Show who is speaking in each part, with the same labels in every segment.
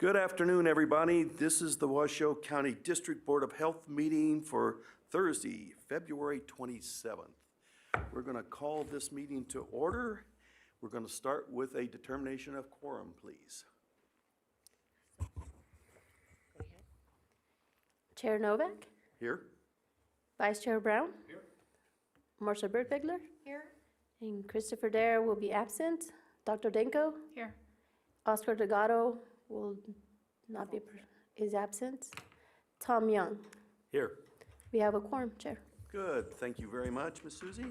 Speaker 1: Good afternoon, everybody. This is the Washoe County District Board of Health meeting for Thursday, February 27th. We're going to call this meeting to order. We're going to start with a determination of quorum, please.
Speaker 2: Chair Novak,
Speaker 1: Here?
Speaker 2: Vice Chair Brown,
Speaker 1: Here.
Speaker 2: Marcia Bertbigler,
Speaker 3: Here.
Speaker 2: and Christopher Dare will be absent. Dr. Denko,
Speaker 3: Here.
Speaker 2: Oscar Delgado will not be, is absent. Tom Young.
Speaker 1: Here.
Speaker 2: We have a quorum, Chair.
Speaker 1: Good. Thank you very much, Ms. Susie.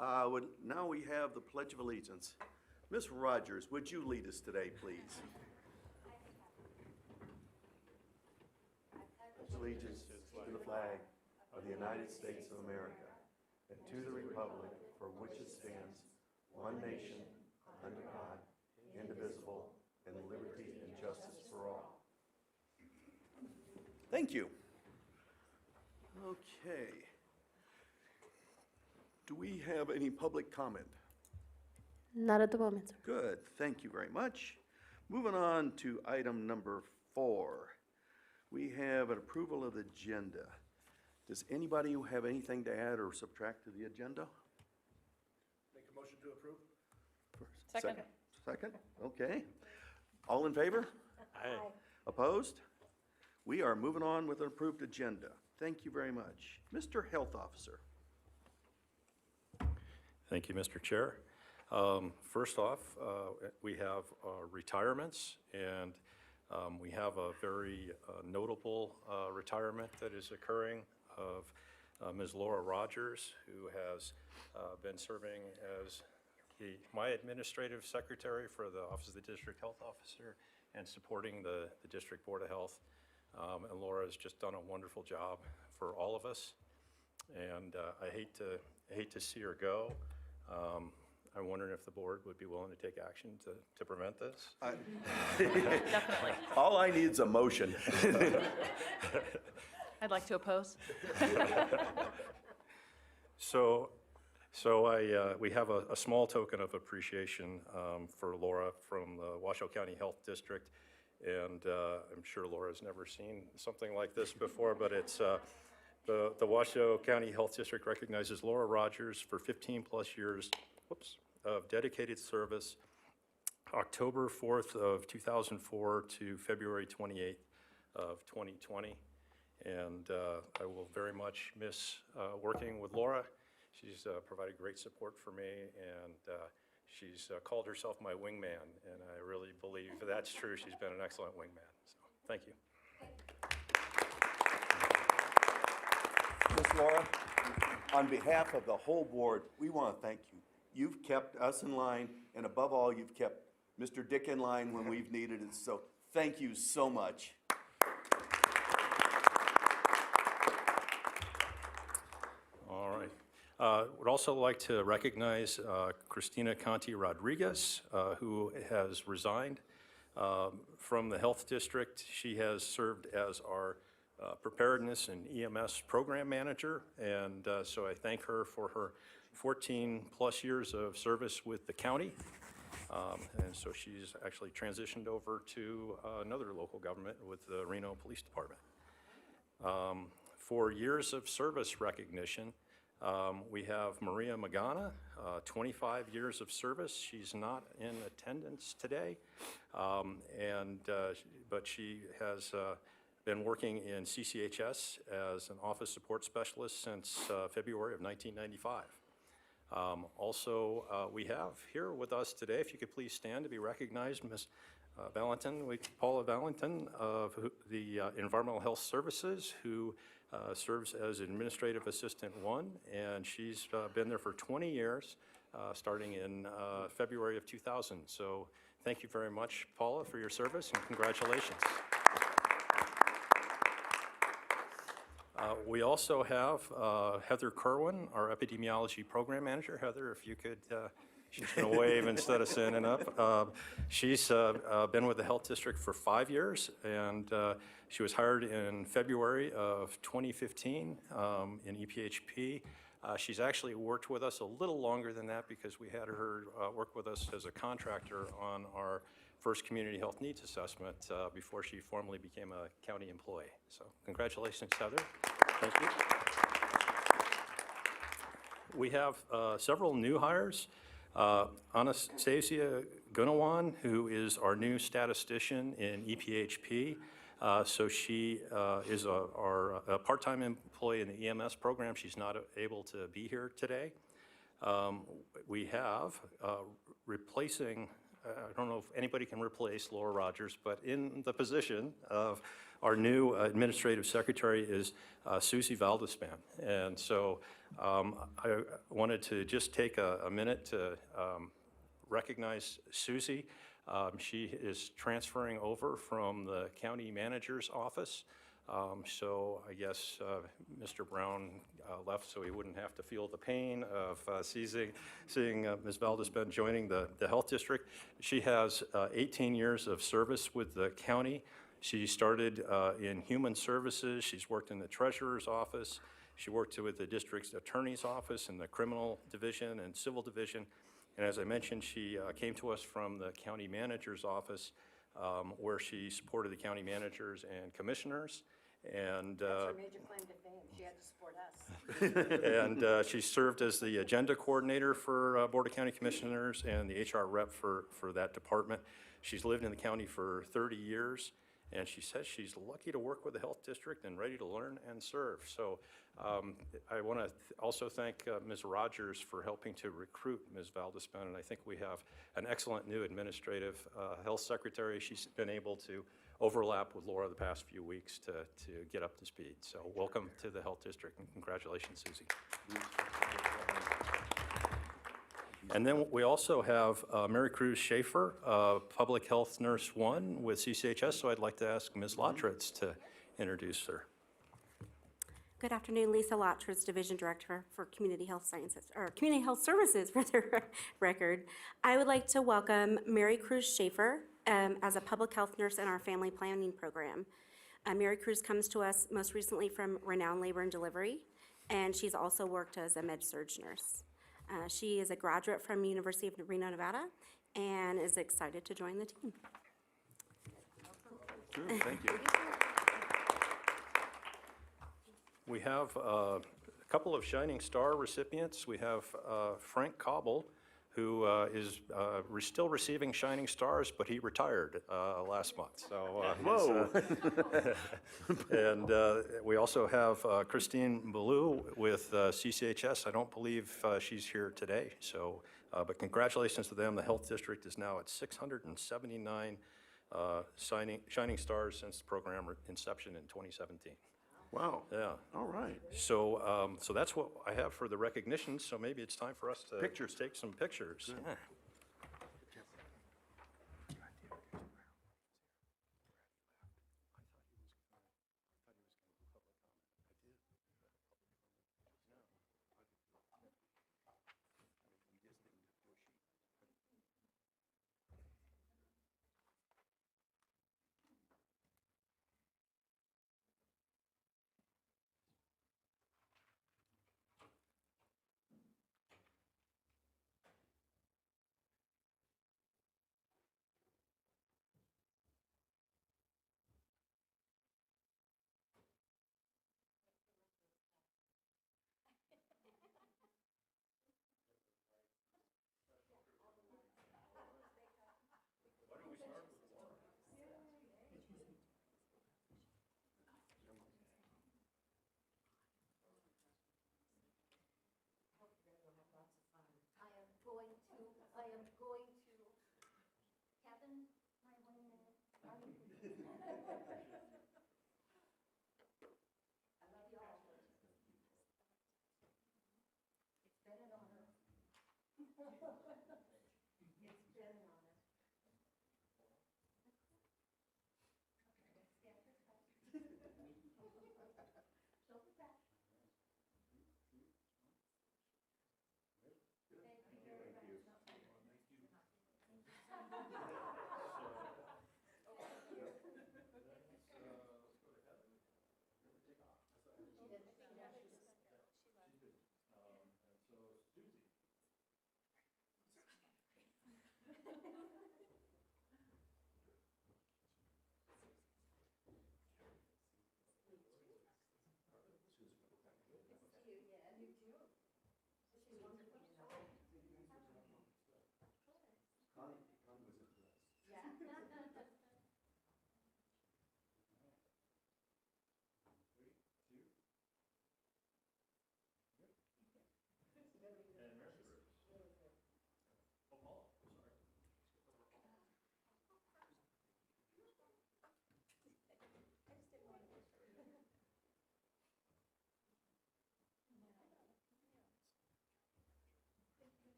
Speaker 1: Now we have the Pledge of Allegiance. Ms. Rogers, would you lead us today, please? Allegiance to the flag of the United States of America and to the republic for which it stands, one nation, under God, indivisible, and liberty and justice for all. Thank you. Okay. Do we have any public comment?
Speaker 2: Not at the moment, sir.
Speaker 1: Good, thank you very much. Moving on to item number 4. We have an approval of the agenda. Does anybody have anything to add or subtract to the agenda?
Speaker 4: Make a motion to approve?
Speaker 3: Second.
Speaker 1: Second, okay. All in favor?
Speaker 4: Aye.
Speaker 1: Opposed? We are moving on with an approved agenda. Thank you very much. Mr. Health Officer.
Speaker 5: Thank you, Mr. Chair. First off, we have retirements, and we have a very notable retirement that is occurring of Ms. Laura Rogers, who has been serving as my administrative secretary for the Office of the District Health Officer and supporting the District Board of Health. And Laura has just done a wonderful job for all of us, and I hate to see her go. I'm wondering if the board would be willing to take action to prevent this.
Speaker 3: Definitely.
Speaker 1: All I need is a motion.
Speaker 3: I'd like to oppose.
Speaker 5: We have a small token of appreciation for Laura from the Washoe County Health District, and I'm sure Laura's never seen something like this before, but it's the Washoe County Health District recognizes Laura Rogers for 15 plus years of dedicated service, October 4th of 2004 to February 28th of 2020. And I will very much miss working with Laura. She's provided great support for me, and she's called herself my wingman, and I really believe that's true. She's been an excellent wingman, so thank you.
Speaker 1: Ms. Laura, on behalf of the whole board, we want to thank you. You've kept us in line, and above all, you've kept Mr. Dick in line when we've needed it, so thank you so much.
Speaker 5: All right. Would also like to recognize Christina Conti Rodriguez, who has resigned from the Health District. She has served as our preparedness and EMS program manager, and so I thank her for her 14 plus years of service with the county. And so she's actually transitioned over to another local government with the Reno Police Department. For years of service recognition, we have Maria Magana, 25 years of service. She's not in attendance today, but she has been working in CCHS as an office support specialist since February of 1995. Also, we have here with us today, if you could please stand to be recognized, Ms. Valentin, Paula Valentin of the Environmental Health Services, who serves as Administrative Assistant 1, and she's been there for 20 years, starting in February of 2000. So thank you very much, Paula, for your service, and congratulations. We also have Heather Kerwin, our Epidemiology Program Manager. Heather, if you could, she's going to wave instead of standing up. She's been with the Health District for 5 years, and she was hired in February of 2015 in EPHP She's actually worked with us a little longer than that because we had her work with us as a contractor on our first community health needs assessment before she formally became a county employee. So congratulations, Heather.
Speaker 1: Thank you.
Speaker 5: We have several new hires. Anastasia Gunawan, who is our new statistician in EPHP. So she is a part-time employee in the EMS program. She's not able to be here today. We have replacing, I don't know if anybody can replace Laura Rogers, but in the position of our new administrative secretary is Susie Valdespan. And so I wanted to just take a minute to recognize Susie. She is transferring over from the county manager's office. So I guess Mr. Brown left so he wouldn't have to feel the pain of seeing Ms. Valdespan joining the health district. She has 18 years of service with the county. She started in human services. She's worked in the treasurer's office. She worked with the district's attorney's office in the criminal division and civil division. And as I mentioned, she came to us from the county manager's office where she supported the county managers and commissioners. And
Speaker 6: That's her major claim to fame. She had to support us.
Speaker 5: and she served as the agenda coordinator for Board of County Commissioners and the HR rep for that department. She's lived in the county for 30 years, and she says she's lucky to work with the health district and ready to learn and serve. So I want to also thank Ms. Rogers for helping to recruit Ms. Valdespan, and I think we have an excellent new administrative health secretary. She's been able to overlap with Laura the past few weeks to get up to speed. So welcome to the health district, and congratulations, Susie. And then we also have Mary Cruz Schaefer, Public Health Nurse 1 with CCHS, so I'd like to ask Ms. Lotritz to introduce her.
Speaker 7: Good afternoon, Lisa Lotritz, Division Director for Community Health Sciences, or Community Health Services for the record. I would like to welcome Mary Cruz Schaefer as a public health nurse in our family planning program. Mary Cruz comes to us most recently from Renown Labor and Delivery, and she's also worked as a med-surg nurse. She is a graduate from University of Reno, Nevada, and is excited to join the team.
Speaker 5: Sure, thank you. We have a couple of Shining Star recipients. We have Frank Cobble, who is still receiving Shining Stars, but he retired last month. So,
Speaker 1: Whoa.
Speaker 5: and we also have Christine Ballou with CCHS. I don't believe she's here today. So, but congratulations to them. The Health District is now at 679 Shining Stars since the program inception in 2017.
Speaker 1: Wow.
Speaker 5: Yeah.
Speaker 1: All right.
Speaker 5: So, so that's what I have for the recognition. So maybe it's time for us to
Speaker 1: Pictures.
Speaker 5: take some pictures. Yeah.
Speaker 2: I am going to, Kevin, my 1 minute. I love you all. It's been an honor. It's been an honor.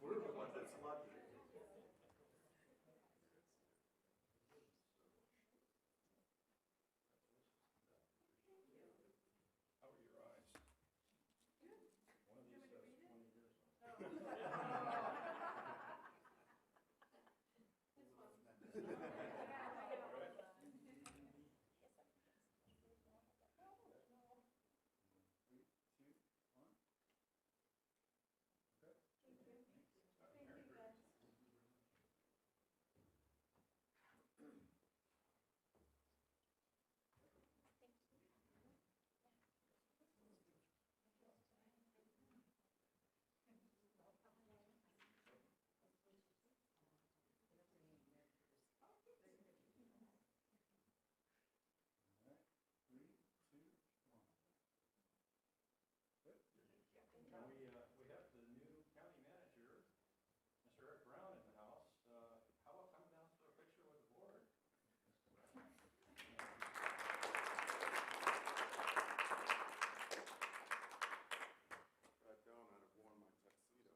Speaker 1: We're the ones that's lucky.
Speaker 5: How are your eyes? One of these says 20 years on We have the new county manager, Mr. Eric Brown, in the house. How about coming down for a picture with the board?
Speaker 1: Back down, I'd have worn my tuxedo.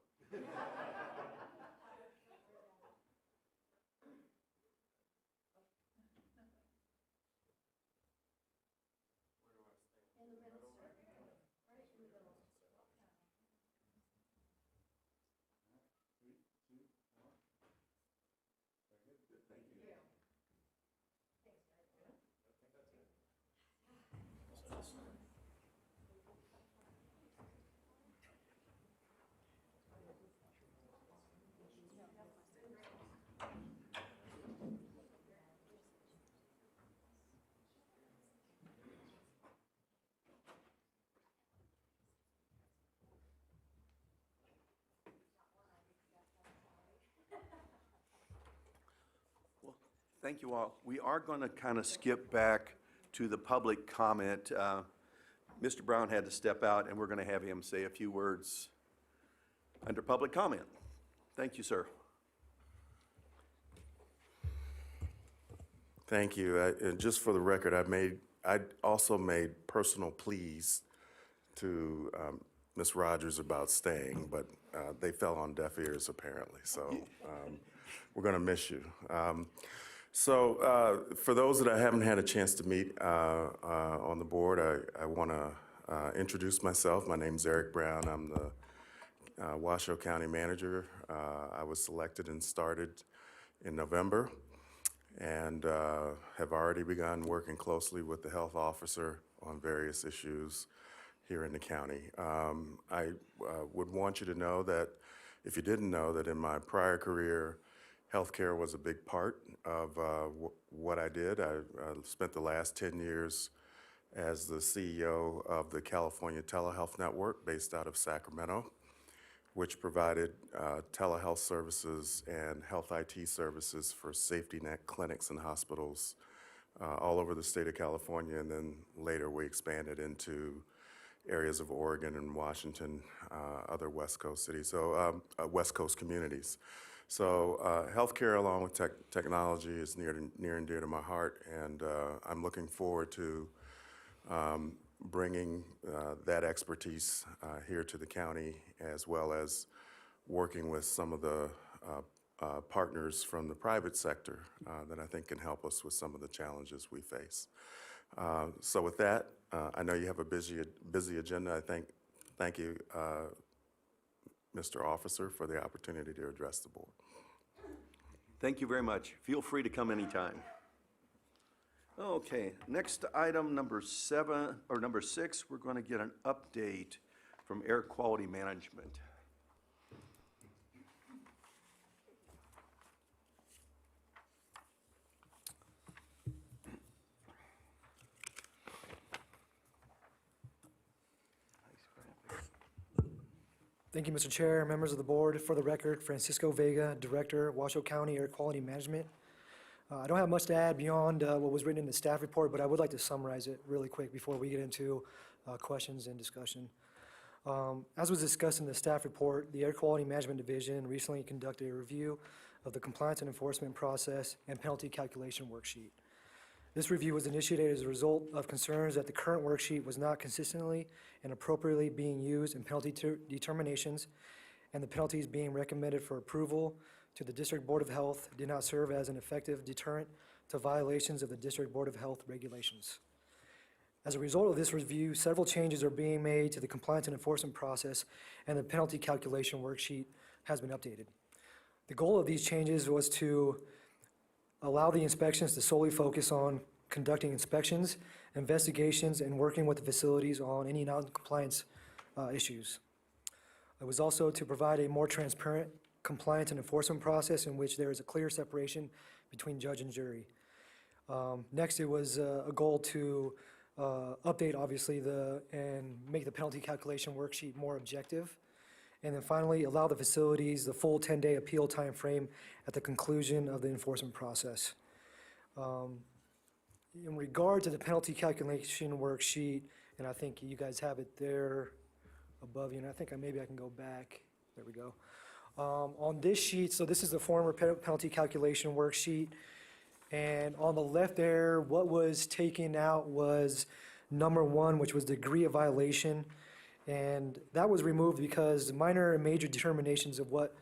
Speaker 1: Well, thank you all. We are going to kind of skip back to the public comment. Mr. Brown had to step out, and we're going to have him say a few words under public comment. Thank you, sir.
Speaker 8: Thank you. And just for the record, I also made personal pleas to Ms. Rogers about staying, but they fell on deaf ears apparently. So we're going to miss you. For those that I haven't had a chance to meet on the board, I want to introduce myself. My name's Eric Brown. I'm the Washoe County Manager. I was selected and started in November, and have already begun working closely with the health officer on various issues here in the county. I would want you to know that, if you didn't know, that in my prior career, healthcare was a big part of what I did. I spent the last 10 years as the CEO of the California Telehealth Network based out of Sacramento, which provided telehealth services and health IT services for safety net clinics and hospitals all over the state of California. And then later we expanded into areas of Oregon and Washington, other West Coast cities, so West Coast communities. So healthcare along with technology is near and dear to my heart, and I'm looking forward to bringing that expertise here to the county, as well as working with some of the partners from the private sector that I think can help us with some of the challenges we face. So with that, I know you have a busy agenda. Thank you, Mr. Officer, for the opportunity to address the board.
Speaker 1: Thank you very much. Feel free to come anytime. Okay, next item, number 6, we're going to get an update from Air Quality Management.
Speaker 9: Thank you, Mr. Chair, members of the board. For the record, Francisco Vega, Director, Washoe County Air Quality Management. I don't have much to add beyond what was written in the staff report, but I would like to summarize it really quick before we get into questions and discussion. As was discussed in the staff report, the Air Quality Management Division recently conducted a review of the compliance and enforcement process and penalty calculation worksheet. This review was initiated as a result of concerns that the current worksheet was not consistently and appropriately being used in penalty determinations, and the penalties being recommended for approval to the District Board of Health did not serve as an effective deterrent to violations of the District Board of Health regulations. As a result of this review, several changes are being made to the compliance and enforcement process, and the penalty calculation worksheet has been updated. The goal of these changes was to allow the inspections to solely focus on conducting inspections, investigations, and working with the facilities on any non-compliance issues. It was also to provide a more transparent compliance and enforcement process in which there is a clear separation between judge and jury. Next, it was a goal to update, obviously, and make the penalty calculation worksheet more objective. And then finally, allow the facilities the full 10-day appeal time frame at the conclusion of the enforcement process. In regard to the penalty calculation worksheet, and I think you guys have it there above you, and I think maybe I can go back. There we go. On this sheet, so this is the former penalty calculation worksheet. And on the left there, what was taken out was number 1, which was degree of violation. And that was removed because minor and major determinations of what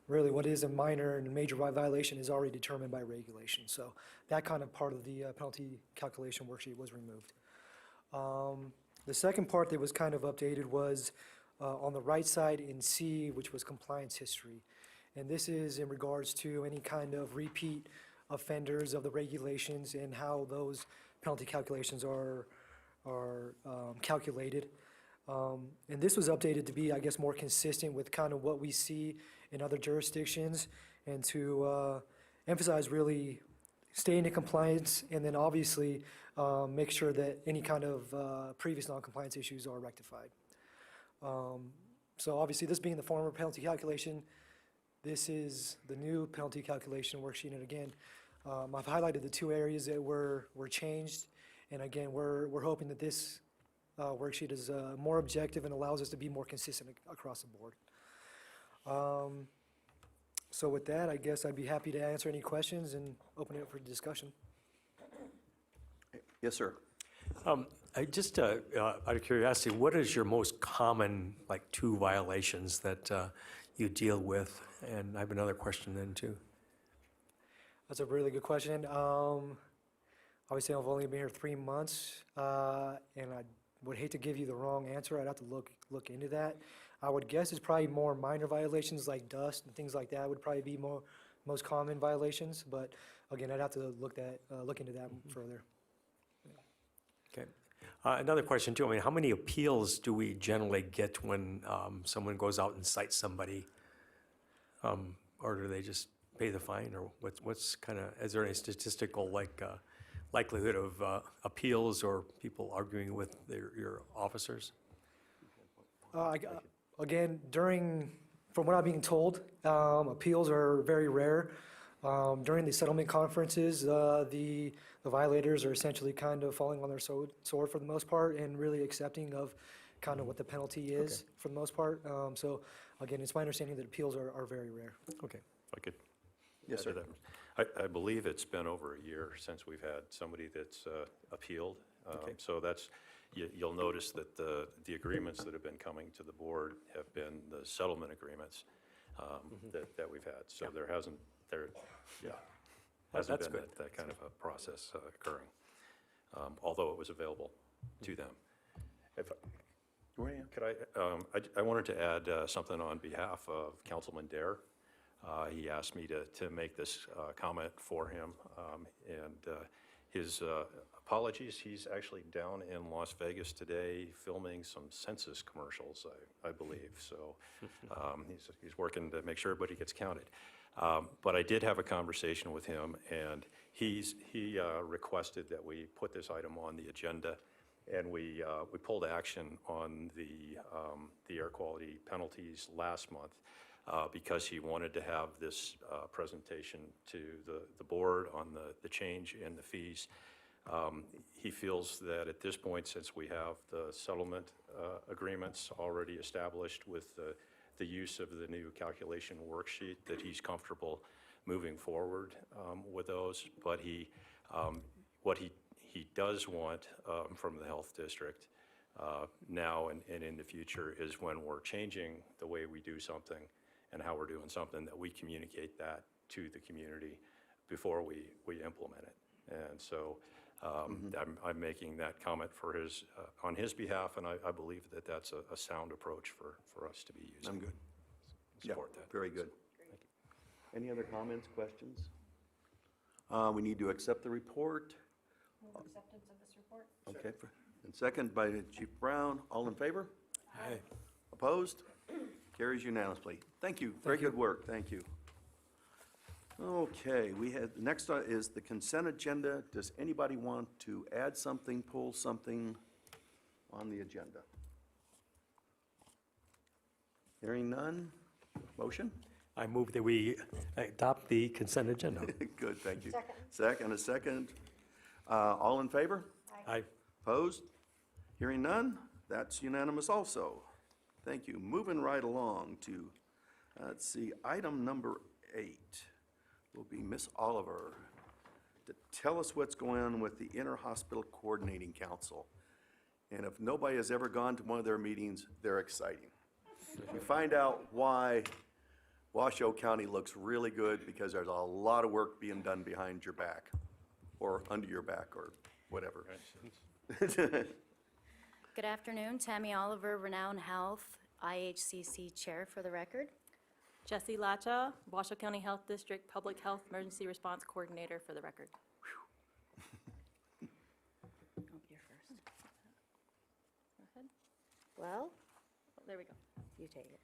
Speaker 9: is a minor and major violation is already determined by regulation. So that kind of part of the penalty calculation worksheet was removed. The second part that was kind of updated was on the right side in C, which was compliance history. And this is in regards to any kind of repeat offenders of the regulations and how those penalty calculations are calculated. And this was updated to be, I guess, more consistent with kind of what we see in other jurisdictions, and to emphasize really staying in compliance, and then obviously make sure that any kind of previous non-compliance issues are rectified. So obviously, this being the former penalty calculation, this is the new penalty calculation worksheet. And again, I've highlighted the 2 areas that were changed. And again, we're hoping that this worksheet is more objective and allows us to be more consistent across the board. So with that, I guess I'd be happy to answer any questions and open it up for discussion.
Speaker 1: Yes, sir.
Speaker 10: I just, out of curiosity, what is your most common, 2 violations that you deal with? And I have another question then, too.
Speaker 9: That's a really good question. Obviously, I've only been here 3 months, and I would hate to give you the wrong answer. I'd have to look into that. I would guess it's probably more minor violations like dust and things like that would probably be most common violations. But again, I'd have to look into that further.
Speaker 10: Okay. Another question, too. I mean, how many appeals do we generally get when someone goes out and cites somebody? Or do they just pay the fine? Or what's kind of, is there any statistical likelihood of appeals or people arguing with your officers?
Speaker 9: Again, from what I'm being told, appeals are very rare. During the settlement conferences, the violators are essentially kind of falling on their sword for the most part, and really accepting of kind of what the penalty is for the most part. So again, it's my understanding that appeals are very rare.
Speaker 10: Okay.
Speaker 5: If I could
Speaker 1: Yes,
Speaker 5: add to
Speaker 1: sir.
Speaker 5: that. I believe it's been over a year since we've had somebody that's appealed.
Speaker 10: Okay.
Speaker 5: So that's, you'll notice that the agreements that have been coming to the board have been the settlement agreements that we've had. So there hasn't been
Speaker 10: That's good.
Speaker 5: that kind of a process occurring, although it was available to them. Could I wanted to add something on behalf of Councilman Dare. He asked me to make this comment for him, and his apologies. He's actually down in Las Vegas today filming some census commercials, I believe. So he's working to make sure everybody gets counted. But I did have a conversation with him, and he requested that we put this item on the agenda And we pulled action on the air quality penalties last month because he wanted to have this presentation to the board on the change in the fees. He feels that at this point, since we have the settlement agreements already established with the use of the new calculation worksheet, that he's comfortable moving forward with those. But what he does want from the health district now and in the future is when we're changing the way we do something and how we're doing something, that we communicate that to the community before we implement it. And so I'm making that comment for on his behalf, and I believe that that's a sound approach for us to be using.
Speaker 1: I'm good. Yeah,
Speaker 5: Support that.
Speaker 1: very good. Thank you. Any other comments, questions? We need to accept the report.
Speaker 6: Move acceptance of this report.
Speaker 1: Okay, and second by Chief Brown. All in favor?
Speaker 10: Aye.
Speaker 1: Opposed? Carries unanimously. Thank you. Very good work. Thank you. Okay, next is the consent agenda. Does anybody want to add something, pull something on the agenda? Hearing none? Motion?
Speaker 10: I move that we adopt the consent agenda.
Speaker 1: Good, thank you.
Speaker 6: Second.
Speaker 1: A second. All in favor?
Speaker 10: Aye.
Speaker 1: Opposed? Hearing none? That's unanimous also. Thank you. Moving right along to, let's see, item number 8 will be Miss Oliver to tell us what's going on with the Inter-Hospital Coordinating Council. And if nobody has ever gone to one of their meetings, they're exciting. You find out why Washoe County looks really good, because there's a lot of work being done behind your back or under your back or whatever.
Speaker 11: Good afternoon, Tammy Oliver, Renown Health, IHCC Chair for the record.
Speaker 3: Jesse Lacha, Washoe County Health District Public Health Emergency Response Coordinator for the record.
Speaker 11: Oh, you're first.
Speaker 3: Go ahead.
Speaker 11: Well,
Speaker 3: Oh, there we go.
Speaker 11: you take it.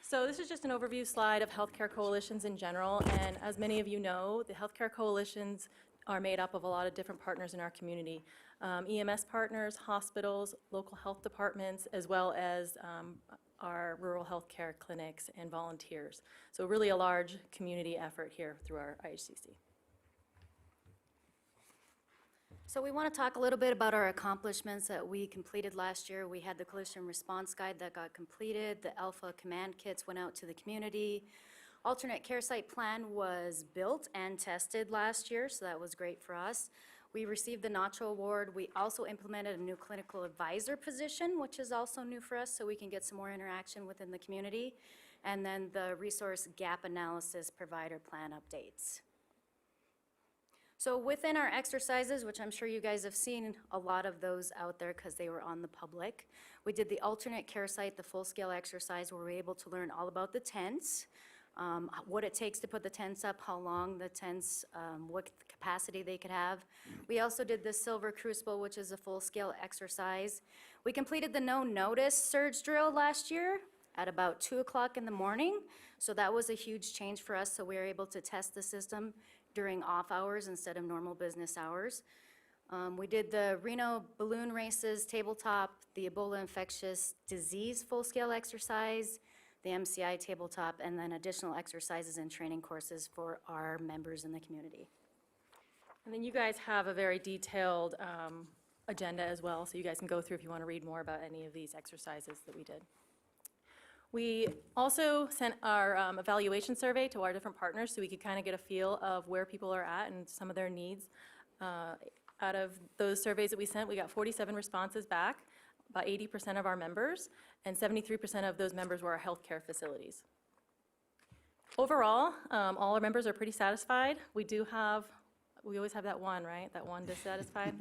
Speaker 3: So this is just an overview slide of healthcare coalitions in general, and as many of you know, the healthcare coalitions are made up of a lot of different partners in our community. EMS partners, hospitals, local health departments, as well as our rural healthcare clinics and volunteers. So really a large community effort here through our IHCC.
Speaker 11: So we want to talk a little bit about our accomplishments that we completed last year. We had the collision response guide that got completed. The Alpha command kits went out to the community. Alternate care site plan was built and tested last year, so that was great for us. We received the Nacho Award. We also implemented a new clinical advisor position, which is also new for us, so we can get some more interaction within the community. And then the resource gap analysis provider plan updates. So within our exercises, which I'm sure you guys have seen a lot of those out there because they were on the public, we did the alternate care site, the full-scale exercise, where we were able to learn all about the tents, what it takes to put the tents up, how long the tents, what capacity they could have. We also did the Silver Crucible, which is a full-scale exercise. We completed the no notice surge drill last year at about 2 o'clock in the morning. So that was a huge change for us. So we were able to test the system during off hours instead of normal business hours. We did the Reno balloon races, tabletop, the Ebola infectious disease full-scale exercise, the MCI tabletop, and then additional exercises and training courses for our members in the community.
Speaker 3: And then you guys have a very detailed agenda as well, so you guys can go through if you want to read more about any of these exercises that we did. We also sent our evaluation survey to our different partners so we could kind of get a feel of where people are at and some of their needs. Out of those surveys that we sent, we got 47 responses back, about 80% of our members, and 73% of those members were our healthcare facilities. Overall, all our members are pretty satisfied. We always have that one, right? That one dissatisfied?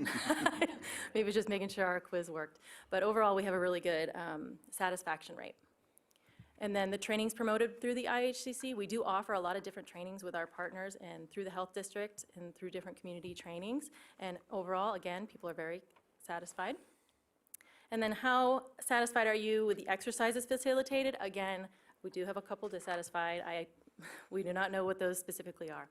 Speaker 3: Maybe just making sure our quiz worked. But overall, we have a really good satisfaction rate. And then the trainings promoted through the IHCC, we do offer a lot of different trainings with our partners and through the health district and through different community trainings. And overall, again, people are very satisfied. And then how satisfied are you with the exercises facilitated? Again, we do have a couple dissatisfied. We do not know what those specifically are.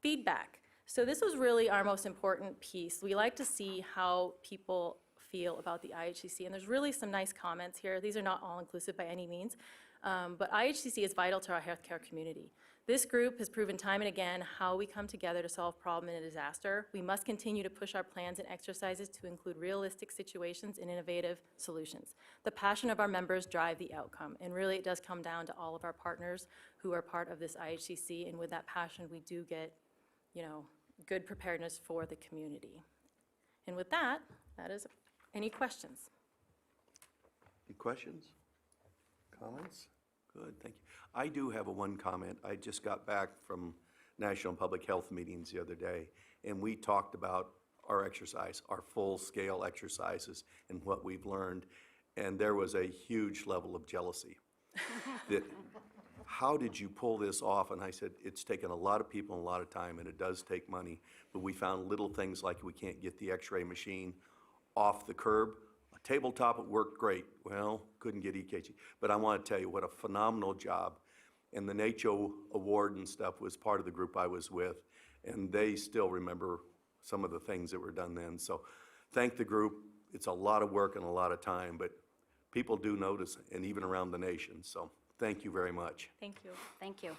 Speaker 3: Feedback. So this was really our most important piece. We like to see how people feel about the IHCC, and there's really some nice comments here. These are not all-inclusive by any means, but IHCC is vital to our healthcare community. This group has proven time and again how we come together to solve problems in a disaster. We must continue to push our plans and exercises to include realistic situations and innovative solutions. The passion of our members drive the outcome, and really it does come down to all of our partners who are part of this IHCC, and with that passion, we do get, good preparedness for the community. And with that, any questions?
Speaker 1: Any questions? Comments? Good, thank you. I do have one comment. I just got back from National Public Health meetings the other day, and we talked about our exercise, our full-scale exercises, and what we've learned, and there was a huge level of jealousy. That, how did you pull this off? And I said, it's taken a lot of people and a lot of time, and it does take money, but we found little things like we can't get the x-ray machine off the curb. A tabletop, it worked great. Well, couldn't get EKG. But I want to tell you what a phenomenal job. And the NACHO award and stuff was part of the group I was with, and they still remember some of the things that were done then. So thank the group. It's a lot of work and a lot of time, but people do notice, and even around the nation. So thank you very much.
Speaker 3: Thank you.
Speaker 11: Thank you.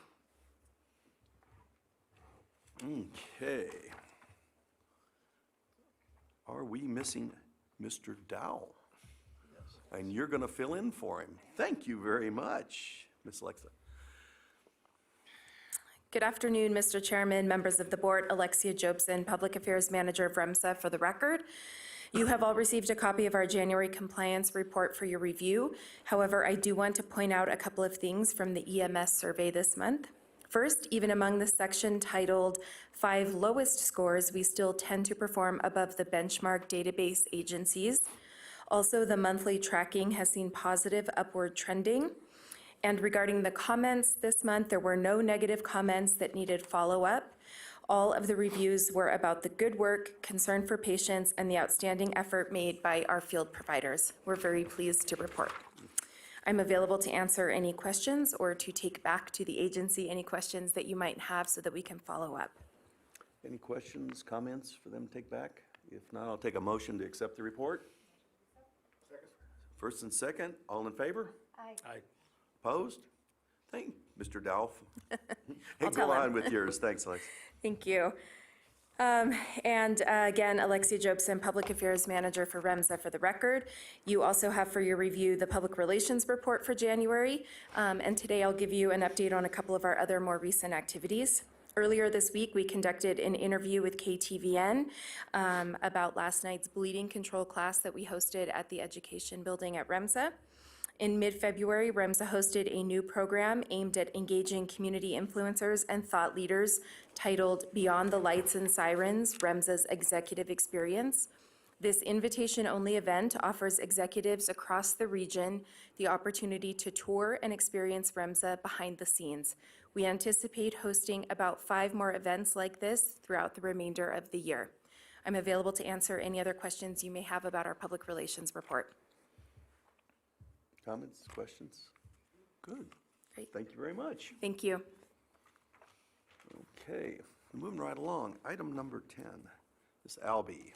Speaker 1: Okay. Are we missing Mr. Dowell? Yes. And you're going to fill in for him. Thank you very much, Ms. Alexa.
Speaker 12: Good afternoon, Mr. Chairman, members of the board. Alexia Jobson, Public Affairs Manager of REMSA for the record. You have all received a copy of our January compliance report for your review. However, I do want to point out a couple of things from the EMS survey this month. First, even among the section titled 5 lowest scores, we still tend to perform above the benchmark database agencies. Also, the monthly tracking has seen positive upward trending. And regarding the comments this month, there were no negative comments that needed follow-up. All of the reviews were about the good work, concern for patients, and the outstanding effort made by our field providers. We're very pleased to report. I'm available to answer any questions or to take back to the agency any questions that you might have so that we can follow up.
Speaker 1: Any questions, comments for them to take back? If not, I'll take a motion to accept the report.
Speaker 4: Second.
Speaker 1: First and second, all in favor?
Speaker 10: Aye.
Speaker 1: Opposed? Thank Mr. Dowell. Hey,
Speaker 12: I'll
Speaker 1: go
Speaker 12: tell him.
Speaker 1: on with yours. Thanks, Alex.
Speaker 12: Thank you. Again, Alexia Jobson, Public Affairs Manager for REMSA for the record. You also have for your review the Public Relations Report for January, and today I'll give you an update on a couple of our other more recent activities. Earlier this week, we conducted an interview with KTVN about last night's bleeding control class that we hosted at the Education Building at REMSA. In mid-February, REMSA hosted a new program aimed at engaging community influencers and thought leaders titled Beyond the Lights and Sirens, REMSA's Executive Experience. This invitation-only event offers executives across the region the opportunity to tour and experience REMSA behind the scenes. We anticipate hosting about 5 more events like this throughout the remainder of the year. I'm available to answer any other questions you may have about our public relations report.
Speaker 1: Comments, questions? Good.
Speaker 12: Great.
Speaker 1: Thank you very much.
Speaker 12: Thank you.
Speaker 1: Okay, moving right along. Item number 10, Ms. Albee.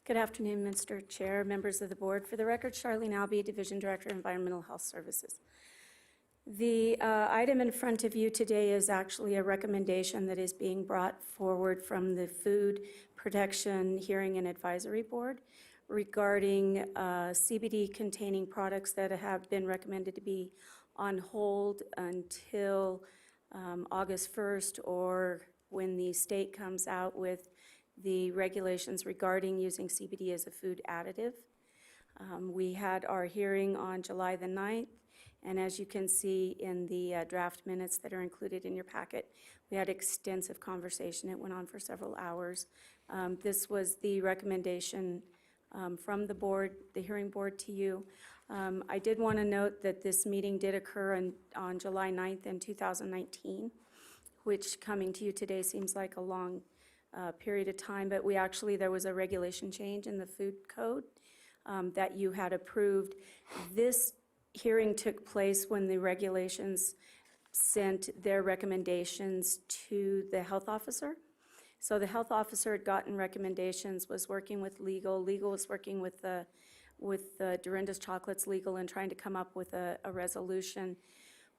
Speaker 13: Good afternoon, Mr. Chair, members of the board. For the record, Charlene Albee, Division Director, Environmental Health Services. The item in front of you today is actually a recommendation that is being brought forward from the Food Protection Hearing and Advisory Board regarding CBD-containing products that have been recommended to be on hold until August 1st, or when the state comes out with the regulations regarding using CBD as a food additive. We had our hearing on July the 9th, and as you can see in the draft minutes that are included in your packet, we had extensive conversation. It went on for several hours. This was the recommendation from the board, the hearing board, to you. I did want to note that this meeting did occur on July 9th in 2019, which coming to you today seems like a long period of time, but there was a regulation change in the food code that you had approved. This hearing took place when the regulations sent their recommendations to the health officer. So the health officer had gotten recommendations, was working with legal. Legal was working with the Dorinda's Chocolates legal and trying to come up with a resolution.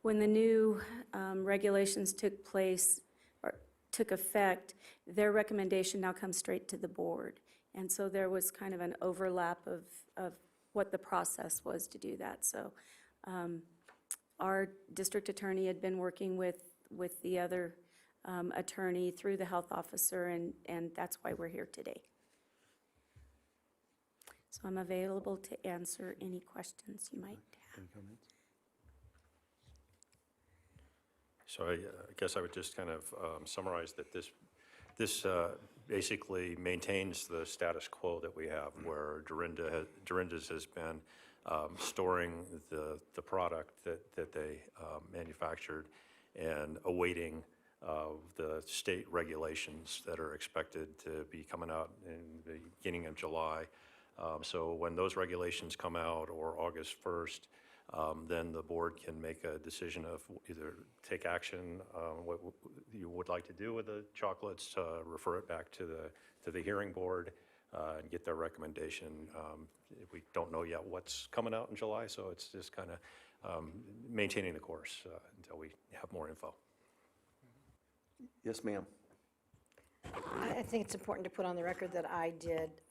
Speaker 13: When the new regulations took place, or took effect, their recommendation now comes straight to the board. And so there was kind of an overlap of what the process was to do that. So our district attorney had been working with the other attorney through the health officer, and that's why we're here today. So I'm available to answer any questions you might have.
Speaker 1: Any comments?
Speaker 5: So I guess I would just kind of summarize that this basically maintains the status quo that we have, where Dorinda's has been storing the product that they manufactured and awaiting the state regulations that are expected to be coming out in the beginning of July. So when those regulations come out, or August 1st, then the board can make a decision of either take action, what you would like to do with the chocolates, refer it back to the hearing board, and get their recommendation. We don't know yet what's coming out in July, so it's just kind of maintaining the course until we have more info.
Speaker 1: Yes, ma'am.
Speaker 6: I think it's important to put on the record that I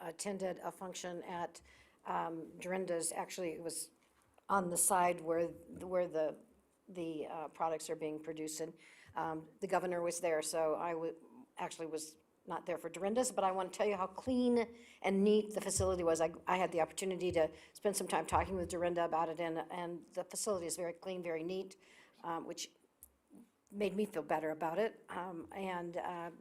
Speaker 6: attended a function at Dorinda's. Actually, it was on the side where the products are being produced, and the governor was there, so I actually was not there for Dorinda's, but I want to tell you how clean and neat the facility was. I had the opportunity to spend some time talking with Dorinda about it, and the facility is very clean, very neat, which made me feel better about it.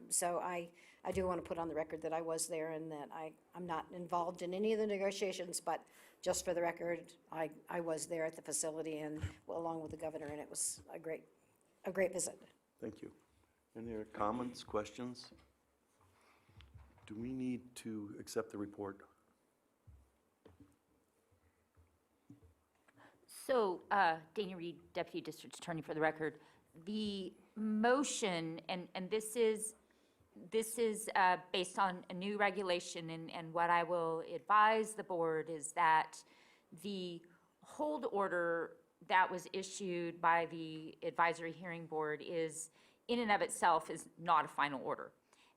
Speaker 6: So I do want to put on the record that I was there and that I'm not involved in any of the negotiations, but just for the record, I was there at the facility and along with the governor, and it was a great visit.
Speaker 1: Thank you. Any other comments, questions? Do we need to accept the report?
Speaker 14: So, Dana Reed, Deputy District Attorney for the record. The motion, and this is based on a new regulation, and what I will advise the board is that the hold order that was issued by the advisory hearing board is, in and of itself, is not a final order.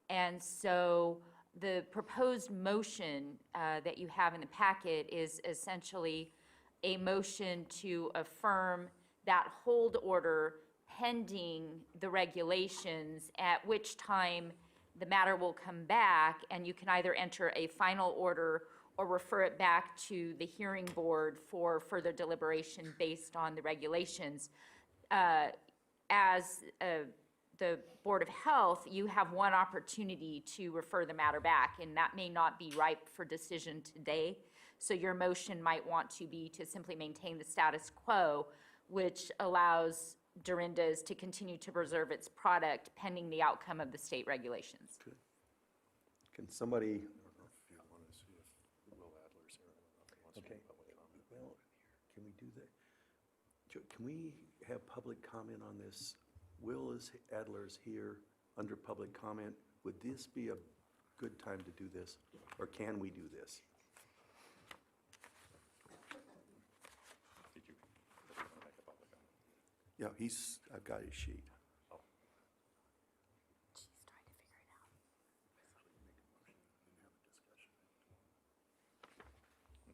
Speaker 14: And so the proposed motion that you have in the packet is essentially a motion to affirm that hold order pending the regulations, at which time the matter will come back and you can either enter a final order or refer it back to the hearing board for further deliberation based on the regulations. As the Board of Health, you have one opportunity to refer the matter back, and that may not be ripe for decision today. So your motion might want to be to simply maintain the status quo, which allows Dorinda's to continue to preserve its product pending the outcome of the state regulations.
Speaker 1: Good. Can somebody? Okay. Well, can we do that? Can we have public comment on this? Will Adler's here under public comment. Would this be a good time to do this, or can we do this? Yeah, I've got his sheet.
Speaker 7: She's trying to figure it out.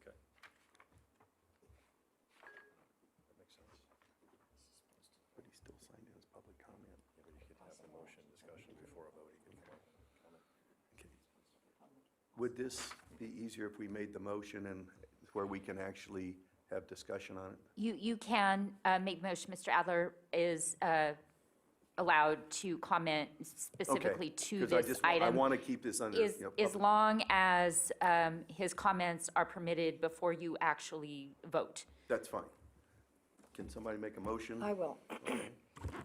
Speaker 5: Okay. That makes sense.
Speaker 1: But he's still signed in his public comment.
Speaker 5: Yeah, but you could have the motion discussion before a vote. You can come up and comment.
Speaker 1: Okay. Would this be easier if we made the motion and where we can actually have discussion on it?
Speaker 14: You can make the motion. Mr. Adler is allowed to comment specifically to
Speaker 1: 'Cause
Speaker 14: this item.
Speaker 1: I want to keep this under.
Speaker 14: As long as his comments are permitted before you actually vote.
Speaker 1: That's fine. Can somebody make a motion?
Speaker 6: I will.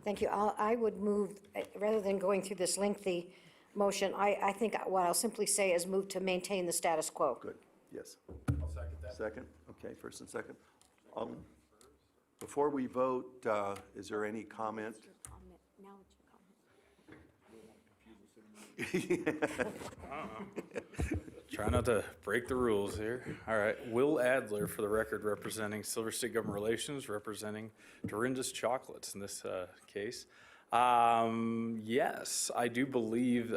Speaker 6: Thank you. I would move, rather than going through this lengthy motion, I think what I'll simply say is move to maintain the status quo.
Speaker 1: Good, yes.
Speaker 4: I'll second that.
Speaker 1: Second, okay, first and second. Before we vote, is there any comment?
Speaker 6: Now it's your comment.
Speaker 15: Try not to break the rules here. All right, Will Adler, for the record, representing Silver State Government Relations, representing Dorinda's Chocolates in this case. Yes, I do believe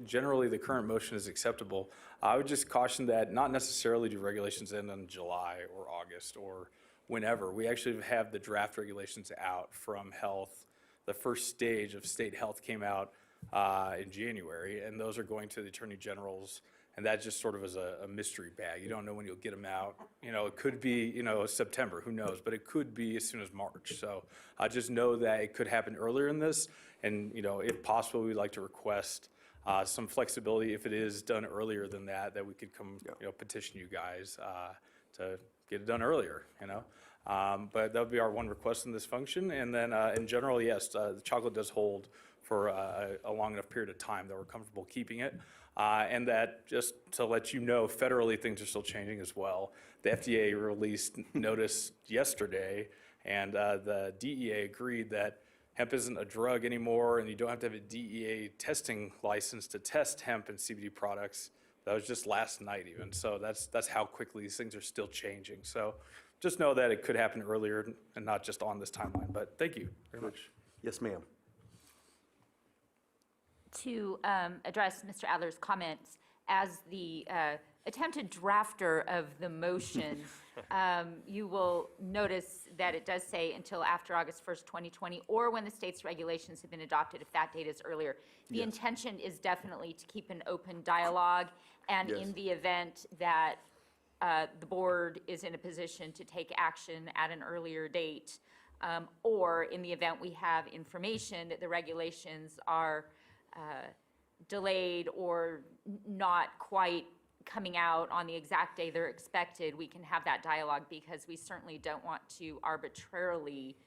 Speaker 15: generally the current motion is acceptable. I would just caution that not necessarily do regulations end in July or August or whenever. We actually have the draft regulations out from health. The first stage of state health came out in January, and those are going to the Attorney General's. And that just sort of is a mystery bag. You don't know when you'll get them out. You know, it could be, you know, September, who knows? But it could be as soon as March. So I just know that it could happen earlier in this. And, you know, if possible, we'd like to request some flexibility if it is done earlier than that, that we could come, you know, petition you guys to get it done earlier, you know? But that would be our one request in this function. And then in general, yes, the chocolate does hold for a long enough period of time that we're comfortable keeping it. And that, just to let you know, federally things are still changing as well. The FDA released notice yesterday, and the DEA agreed that hemp isn't a drug anymore, and you don't have to have a DEA testing license to test hemp and CBD products. That was just last night even. So that's how quickly these things are still changing. So just know that it could happen earlier and not just on this timeline. But thank you very much.
Speaker 1: Yes, ma'am.
Speaker 14: To address Mr. Adler's comments, as the attempted drafter of the motion, you will notice that it does say until after August 1st, 2020, or when the state's regulations have been adopted, if that date is earlier. The intention is definitely to keep an open dialogue, and in the event that the board is in a position to take action at an earlier date, or in the event we have information that the regulations are delayed or not quite coming out on the exact day they're expected, we can have that dialogue, because we certainly don't want to arbitrarily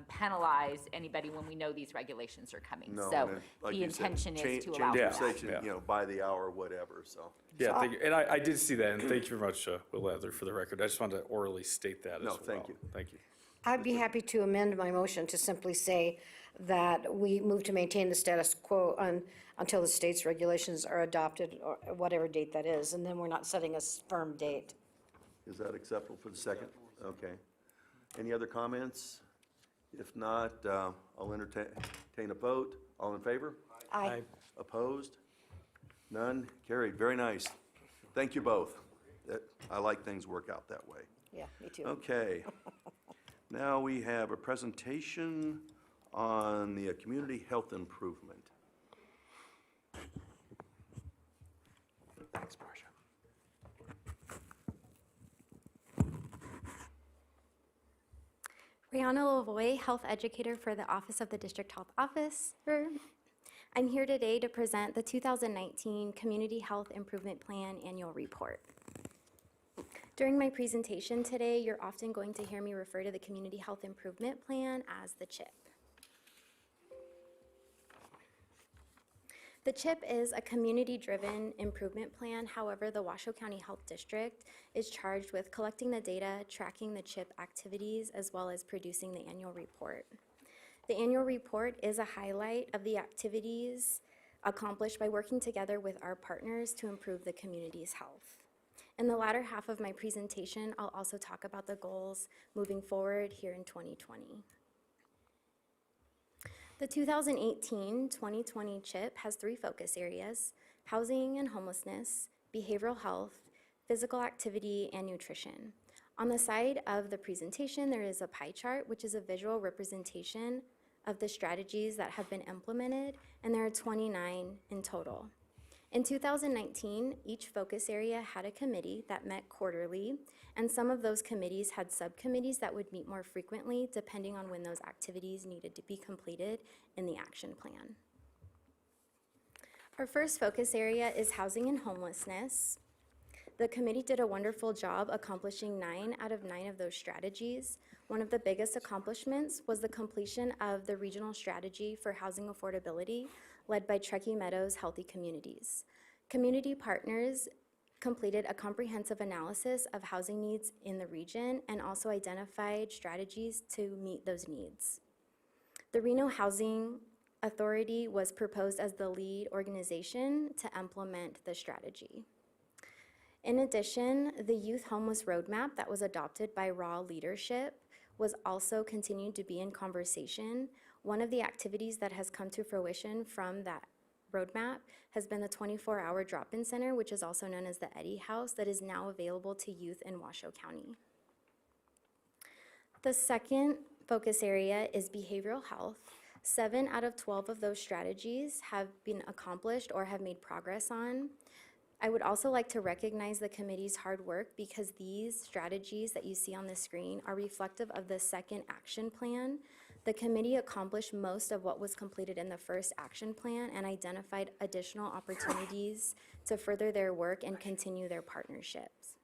Speaker 14: penalize anybody when we know these regulations are coming.
Speaker 1: No,
Speaker 14: So
Speaker 1: and like
Speaker 14: the
Speaker 1: you said,
Speaker 14: intention is
Speaker 1: change
Speaker 14: to allow for
Speaker 1: your
Speaker 14: that.
Speaker 1: section, you know, by the hour, whatever, so.
Speaker 15: Yeah, thank you. And I did see that, and thank you very much, Will Adler, for the record. I just wanted to orally state that as well.
Speaker 1: No, thank you.
Speaker 15: Thank you.
Speaker 6: I'd be happy to amend my motion to simply say that we move to maintain the status quo until the state's regulations are adopted, or whatever date that is, and then we're not setting a firm date.
Speaker 1: Is that acceptable for the second? Okay. Any other comments? If not, I'll entertain a vote. All in favor?
Speaker 6: Aye.
Speaker 1: Opposed? None? Carried. Very nice. Thank you both. I like things work out that way.
Speaker 6: Yeah, me too.
Speaker 1: Okay. Now we have a presentation on the community health improvement. Thanks, Marcia.
Speaker 16: Brianna Lavoie, health educator for the Office of the District Health Officer. I'm here today to present the 2019 Community Health Improvement Plan Annual Report. During my presentation today, you're often going to hear me refer to the Community Health Improvement Plan as the CHIP. The CHIP is a community-driven improvement plan. However, the Washoe County Health District is charged with collecting the data, tracking the CHIP activities, as well as producing the annual report. The annual report is a highlight of the activities accomplished by working together with our partners to improve the community's health. In the latter half of my presentation, I'll also talk about the goals moving forward here in 2020. The 2018-2020 CHIP has 3 focus areas: housing and homelessness, behavioral health, physical activity, and nutrition. On the side of the presentation, there is a pie chart, which is a visual representation of the strategies that have been implemented, and there are 29 in total. In 2019, each focus area had a committee that met quarterly, and some of those committees had subcommittees that would meet more frequently depending on when those activities needed to be completed in the action plan. Our first focus area is housing and homelessness. The committee did a wonderful job accomplishing 9 out of 9 of those strategies. One of the biggest accomplishments was the completion of the regional strategy for housing affordability, led by Truckee Meadows Healthy Communities. Community partners completed a comprehensive analysis of housing needs in the region and also identified strategies to meet those needs. The Reno Housing Authority was proposed as the lead organization to implement the strategy. In addition, the Youth Homeless Roadmap that was adopted by RAW leadership was also continued to be in conversation. One of the activities that has come to fruition from that roadmap has been the 24-hour drop-in center, which is also known as the Eddy House, that is now available to youth in Washoe County. The second focus area is behavioral health. 7 out of 12 of those strategies have been accomplished or have made progress on. I would also like to recognize the committee's hard work because these strategies that you see on the screen are reflective of the second action plan. The committee accomplished most of what was completed in the first action plan and identified additional opportunities to further their work and continue their partnerships.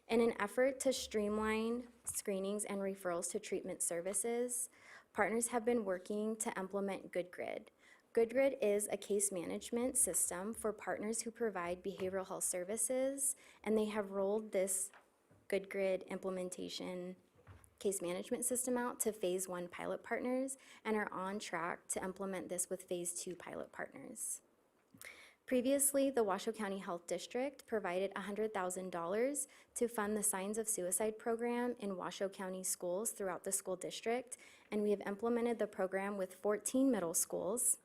Speaker 16: In an effort to streamline screenings and referrals to treatment services, partners have been working to implement GoodGrid. GoodGrid is a case management system for partners who provide behavioral health services, and they have rolled this GoodGrid implementation case management system out to Phase 1 pilot partners and are on track to implement this with Phase 2 pilot partners. Previously, the Washoe County Health District provided $100,000 to fund the Signs of Suicide program in Washoe County schools throughout the school district, and we have implemented the program with 14 middle schools.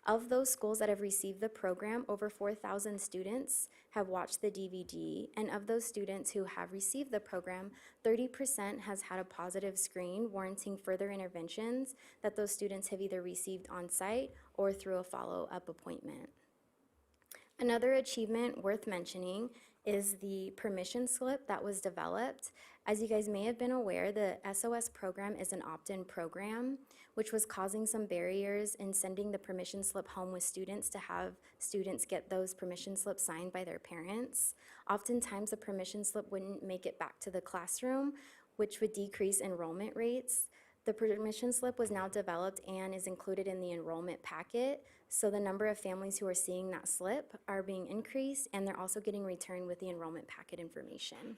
Speaker 16: Of those schools that have received the program, over 4,000 students have watched the DVD, and of those students who have received the program, 30% has had a positive screen warranting further interventions that those students have either received on-site or through a follow-up appointment. Another achievement worth mentioning is the permission slip that was developed. As you guys may have been aware, the SOS program is an opt-in program, which was causing some barriers in sending the permission slip home with students to have students get those permission slips signed by their parents. Oftentimes, the permission slip wouldn't make it back to the classroom, which would decrease enrollment rates. The permission slip was now developed and is included in the enrollment packet, so the number of families who are seeing that slip are being increased, and they're also getting returned with the enrollment packet information.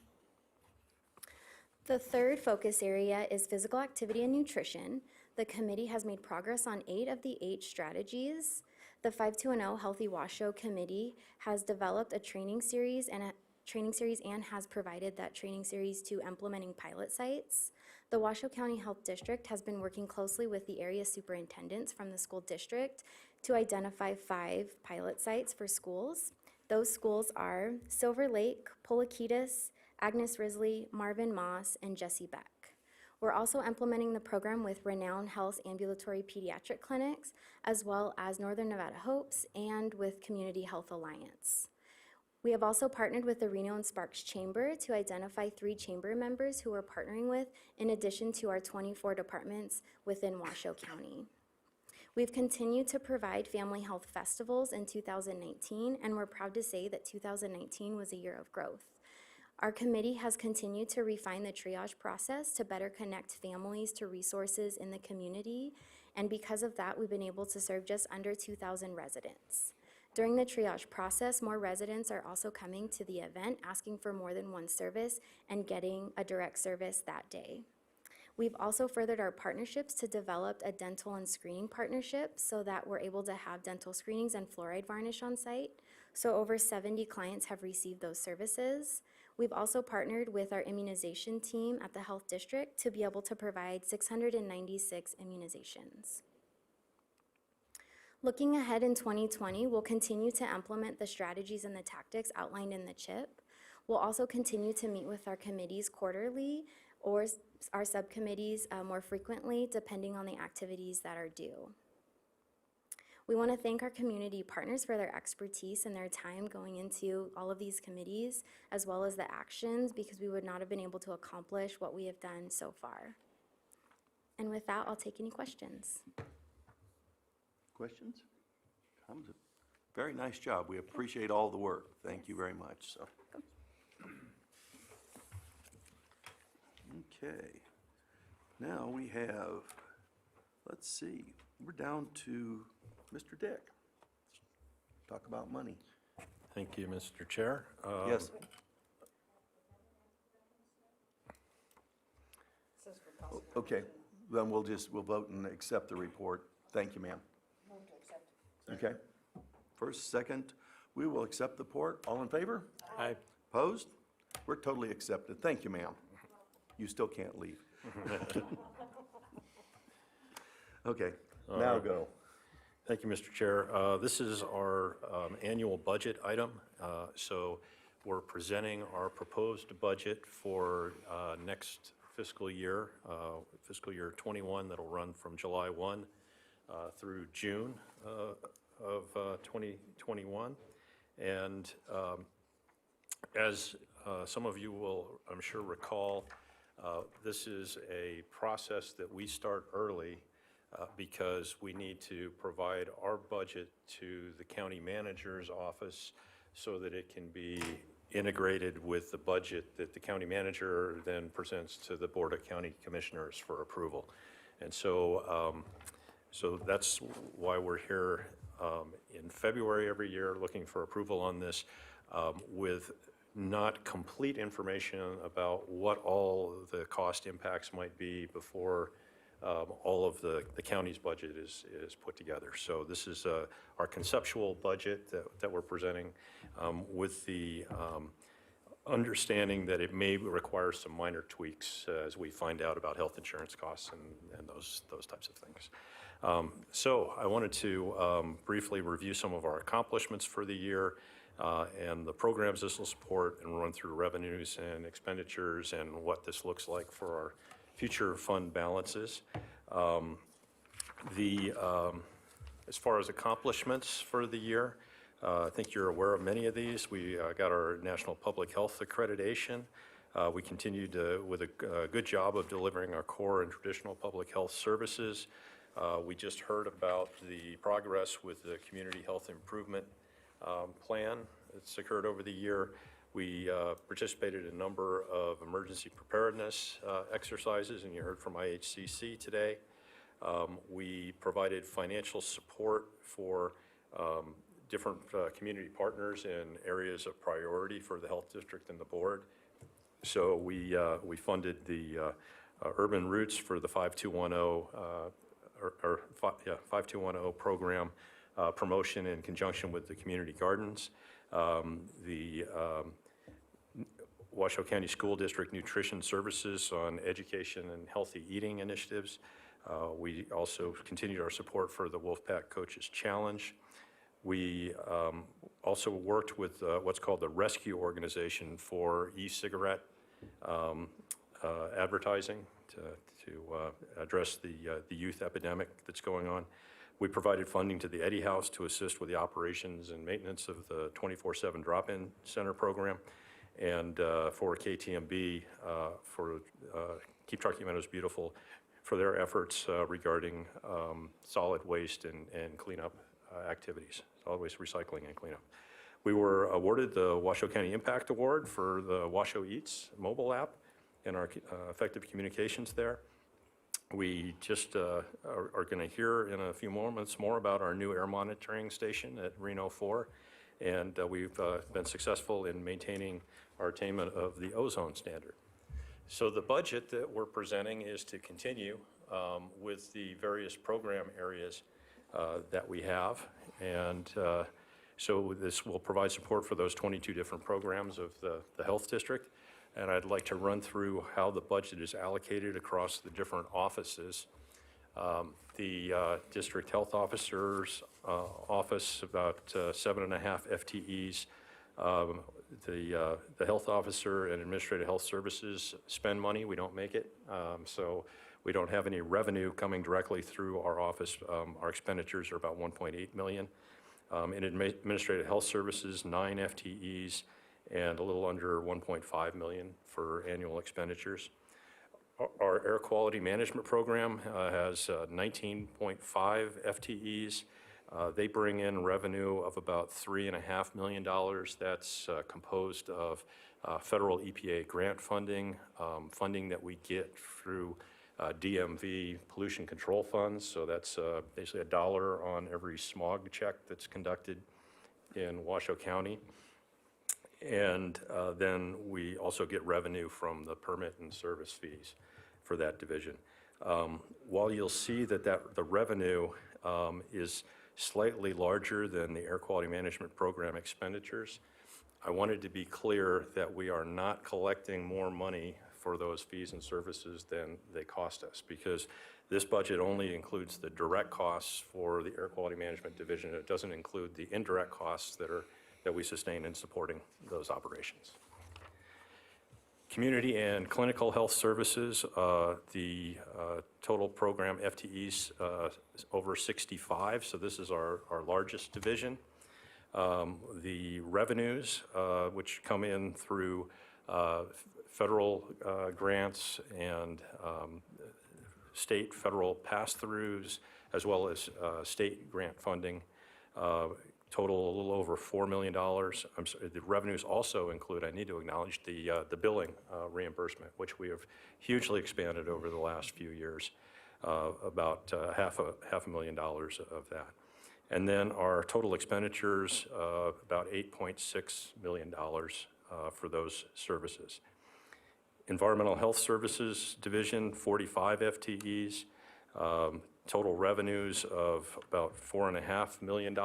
Speaker 16: The third focus area is physical activity and nutrition. The committee has made progress on 8 of the 8 strategies. The 5210 Healthy Washoe Committee has developed a training series and has provided that training series to implementing pilot sites. The Washoe County Health District has been working closely with the area superintendents from the school district to identify 5 pilot sites for schools. Those schools are Silver Lake, Polaquitas, Agnes Risley, Marvin Moss, and Jesse Beck. We're also implementing the program with Renown Health Ambulatory Pediatric Clinics, as well as Northern Nevada Hopes and with Community Health Alliance. We have also partnered with the Reno and Sparks Chamber to identify 3 chamber members who we're partnering with, in addition to our 24 departments within Washoe County. We've continued to provide family health festivals in 2019, and we're proud to say that 2019 was a year of growth. Our committee has continued to refine the triage process to better connect families to resources in the community, and because of that, we've been able to serve just under 2,000 residents. During the triage process, more residents are also coming to the event, asking for more than one service and getting a direct service that day. We've also furthered our partnerships to develop a dental and screening partnership so that we're able to have dental screenings and fluoride varnish on site. So over 70 clients have received those services. We've also partnered with our immunization team at the health district to be able to provide 696 immunizations. Looking ahead in 2020, we'll continue to implement the strategies and the tactics outlined in the CHIP. We'll also continue to meet with our committees quarterly or our subcommittees more frequently, depending on the activities that are due. We want to thank our community partners for their expertise and their time going into all of these committees, as well as the actions, because we would not have been able to accomplish what we have done so far. And with that, I'll take any questions.
Speaker 1: Questions? Comments? Very nice job. We appreciate all the work. Thank you very much. So. Okay. Now we have, let's see, we're down to Mr. Dick. Talk about money.
Speaker 5: Thank you, Mr. Chair.
Speaker 1: Yes. Okay, then we'll vote and accept the report. Thank you, ma'am. Okay. First, second, we will accept the report. All in favor?
Speaker 10: Aye.
Speaker 1: Opposed? We're totally accepted. Thank you, ma'am. You still can't leave. Okay, now go.
Speaker 5: Thank you, Mr. Chair. This is our annual budget item. So we're presenting our proposed budget for next fiscal year 21, that'll run from July 1 through June of 2021. And as some of you will, I'm sure, recall, this is a process that we start early because we need to provide our budget to the county manager's office so that it can be integrated with the budget that the county manager then presents to the Board of County Commissioners for approval. And so, so that's why we're here in February every year looking for approval on this with not complete information about what all the cost impacts might be before all of the county's budget is put together. So this is our conceptual budget that we're presenting with the understanding that it may require some minor tweaks as we find out about health insurance costs and those types of things. So I wanted to briefly review some of our accomplishments for the year and the programs this will support, and run through revenues and expenditures and what this looks like for our future fund balances. As far as accomplishments for the year, I think you're aware of many of these. We got our National Public Health Accreditation. We continued with a good job of delivering our core and traditional public health services. We just heard about the progress with the Community Health Improvement Plan that's occurred over the year. We participated in a number of emergency preparedness exercises, and you heard from IHCC today. We provided financial support for different community partners in areas of priority for the health district and the board. So we funded the Urban Roots for the 5210 5210 program promotion in conjunction with the community gardens. The Washoe County School District Nutrition Services on education and healthy eating initiatives. We also continued our support for the Wolfpack Coaches Challenge. We also worked with what's called the Rescue Organization for e-cigarette advertising to address the youth epidemic that's going on. We provided funding to the Eddy House to assist with the operations and maintenance of the 24/7 drop-in center program, and for KTMB for Keep Truckee Meadows Beautiful for their efforts regarding solid waste and cleanup activities, solid waste recycling and cleanup. We were awarded the Washoe County Impact Award for the Washoe Eats mobile app and our effective communications there. We just are going to hear in a few moments more about our new air monitoring station at Reno 4, and we've been successful in maintaining our attainment of the ozone standard. So the budget that we're presenting is to continue with the various program areas that we have, and so this will provide support for those 22 different programs of the health district. And I'd like to run through how the budget is allocated across the different offices. The district health officer's office, about 7.5 FTEs. The health officer and administrative health services spend money, we don't make it. So we don't have any revenue coming directly through our office. Our expenditures are about 1.8 million. In administrative health services, 9 FTEs, and a little under 1.5 million for annual expenditures. Our air quality management program has 19.5 FTEs. They bring in revenue of about $3.5 million. That's composed of federal EPA grant funding, funding that we get through DMV pollution control funds. So that's basically $1 on every smog check that's conducted in Washoe County. And then we also get revenue from the permit and service fees for that division. While you'll see that the revenue is slightly larger than the air quality management program expenditures, I wanted to be clear that we are not collecting more money for those fees and services than they cost us, because this budget only includes the direct costs for the air quality management division. It doesn't include the indirect costs that we sustain in supporting those operations. Community and clinical health services, the total program FTEs over 65, so this is our largest division. The revenues, which come in through federal grants and state, federal pass-throughs, as well as state grant funding, total a little over $4 million. I'm sorry, the revenues also include, I need to acknowledge, the billing reimbursement, which we have hugely expanded over the last few years, about half a million dollars of that. And then our total expenditures, about $8.6 million for those services. Environmental Health Services Division, 45 FTEs, total revenues of about $4.5 million.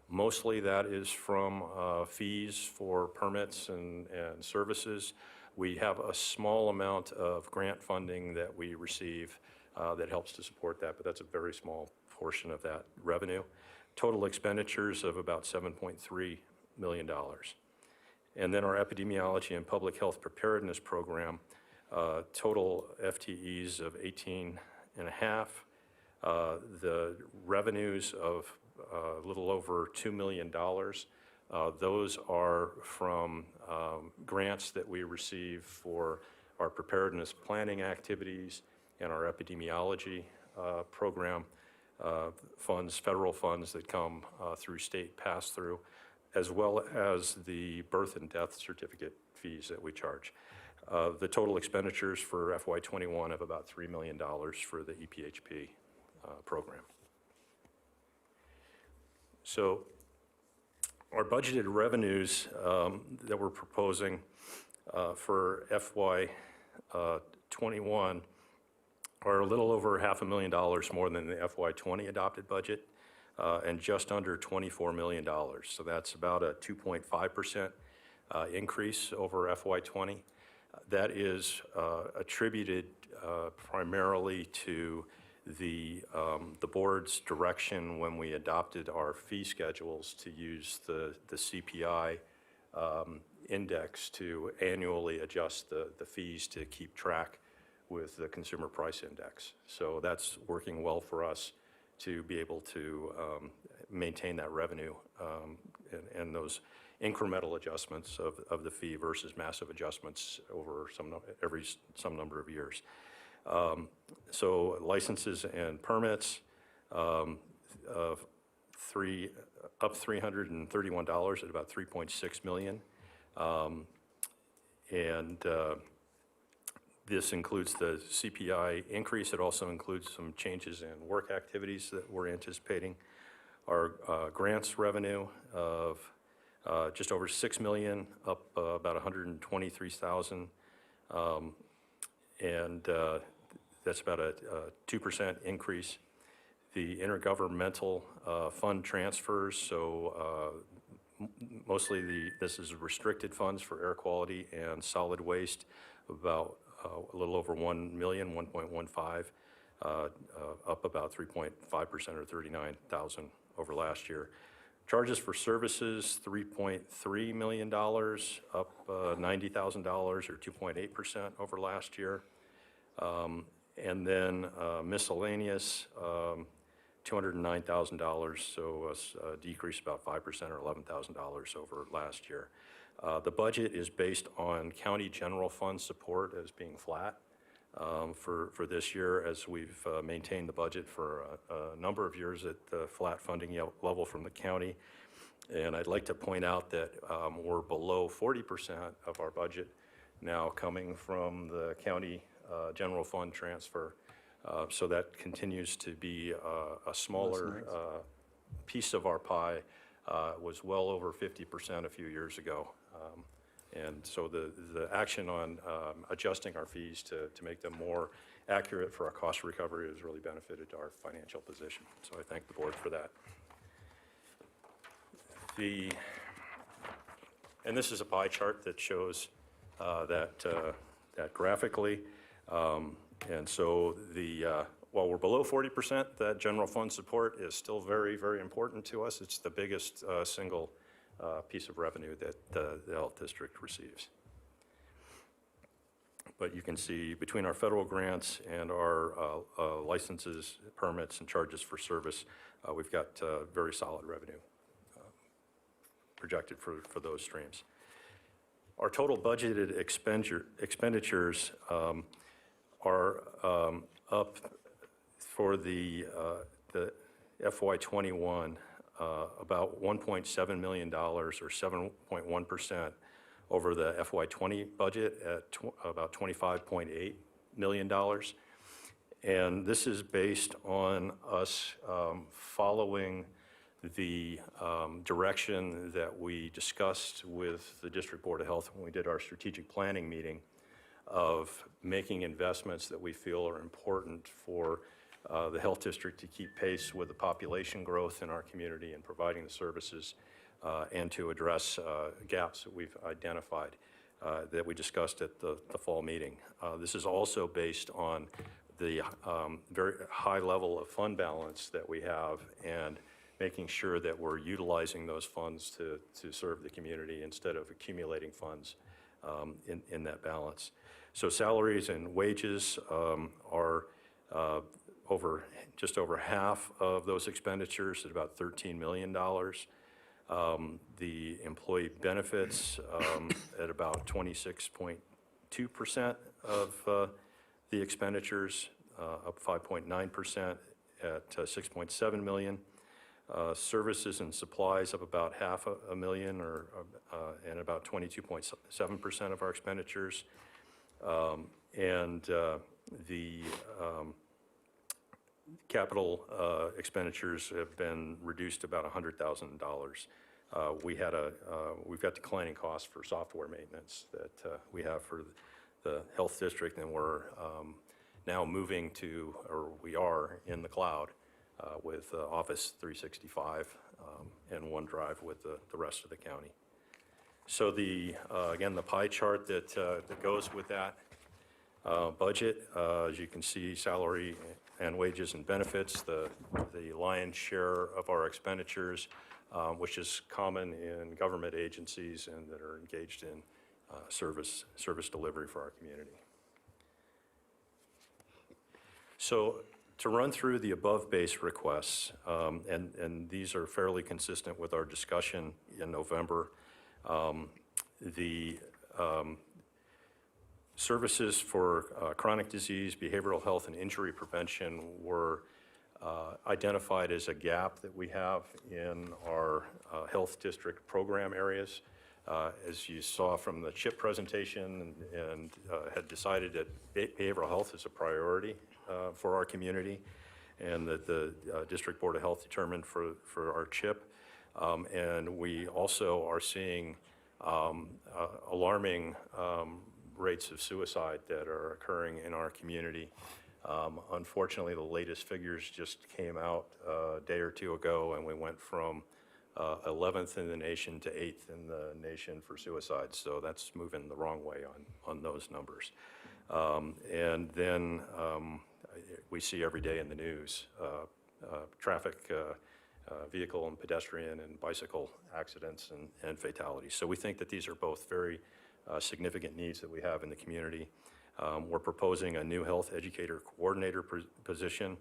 Speaker 5: Mostly that is from fees for permits and services. We have a small amount of grant funding that we receive that helps to support that, but that's a very small portion of that revenue. Total expenditures of about $7.3 million. And then our epidemiology and public health preparedness program, total FTEs of 18.5. The revenues of a little over $2 million. Those are from grants that we receive for our preparedness planning activities and our epidemiology program funds, federal funds that come through state pass-through, as well as the birth and death certificate fees that we charge. The total expenditures for FY21 of about $3 million for the EPHP program. So our budgeted revenues that we're proposing for FY21 are a little over $500,000 more than the FY20 adopted budget, and just under $24 million. So that's about a 2.5% increase over FY20. That is attributed primarily to the board's direction when we adopted our fee schedules to use the CPI index to annually adjust the fees to keep track with the consumer price index. So that's working well for us to be able to maintain that revenue and those incremental adjustments of the fee versus massive adjustments over some number of years. So licenses and permits up $331 at about $3.6 million. This includes the CPI increase. It also includes some changes in work activities that we're anticipating. Our grants revenue of just over $6 million, up about $123,000. That's about a 2% increase. The intergovernmental fund transfers, so mostly this is restricted funds for air quality and solid waste, about a little over $1 million, 1.15, up about 3.5% or $39,000 over last year. Charges for services, $3.3 million, up $90,000 or 2.8% over last year. And then miscellaneous, $209,000, so a decrease about 5% or $11,000 over last year. The budget is based on county general fund support as being flat for this year, as we've maintained the budget for a number of years at the flat funding level from the county. And I'd like to point out that we're below 40% of our budget now coming from the county general fund transfer. So that continues to be a smaller piece of our pie. Was well over 50% a few years ago. And so the action on adjusting our fees to make them more accurate for our cost recovery has really benefited our financial position. So I thank the board for that. And this is a pie chart that shows that graphically. And so while we're below 40%, that general fund support is still very, very important to us. It's the biggest single piece of revenue that the health district receives. But you can see between our federal grants and our licenses, permits, and charges for service, we've got very solid revenue projected for those streams. Our total budgeted expenditures are up for the FY21 about $1.7 million or 7.1% over the FY20 budget at about $25.8 million. And this is based on us following the direction that we discussed with the District Board of Health when we did our strategic planning meeting of making investments that we feel are important for the health district to keep pace with the population growth in our community and providing the services and to address gaps that we've identified that we discussed at the fall meeting. This is also based on the very high level of fund balance that we have and making sure that we're utilizing those funds to serve the community instead of accumulating funds in that balance. So salaries and wages are just over half of those expenditures at about $13 million. The employee benefits at about 26.2% of the expenditures, up 5.9% at $6.7 million. Services and supplies up about $500,000 and about 22.7% of our expenditures. The capital expenditures have been reduced about $100,000. We've got declining costs for software maintenance that we have for the health district, and we're now moving to, or we are in the cloud with Office 365 and OneDrive with the rest of the county. So again, the pie chart that goes with that budget, as you can see, salary and wages and benefits, the lion's share of our expenditures, which is common in government agencies and that are engaged in service delivery for our community. So to run through the above base requests, and these are fairly consistent with our discussion in November, the services for chronic disease, behavioral health, and injury prevention were identified as a gap that we have in our health district program areas. As you saw from the CHIP presentation and had decided that behavioral health is a priority for our community and that the District Board of Health determined for our CHIP. And we also are seeing alarming rates of suicide that are occurring in our community. Unfortunately, the latest figures just came out a day or two ago, and we went from 11th in the nation to 8th in the nation for suicide. So that's moving the wrong way on those numbers. And then we see every day in the news traffic, vehicle and pedestrian and bicycle accidents and fatalities. So we think that these are both very significant needs that we have in the community. We're proposing a new health educator coordinator position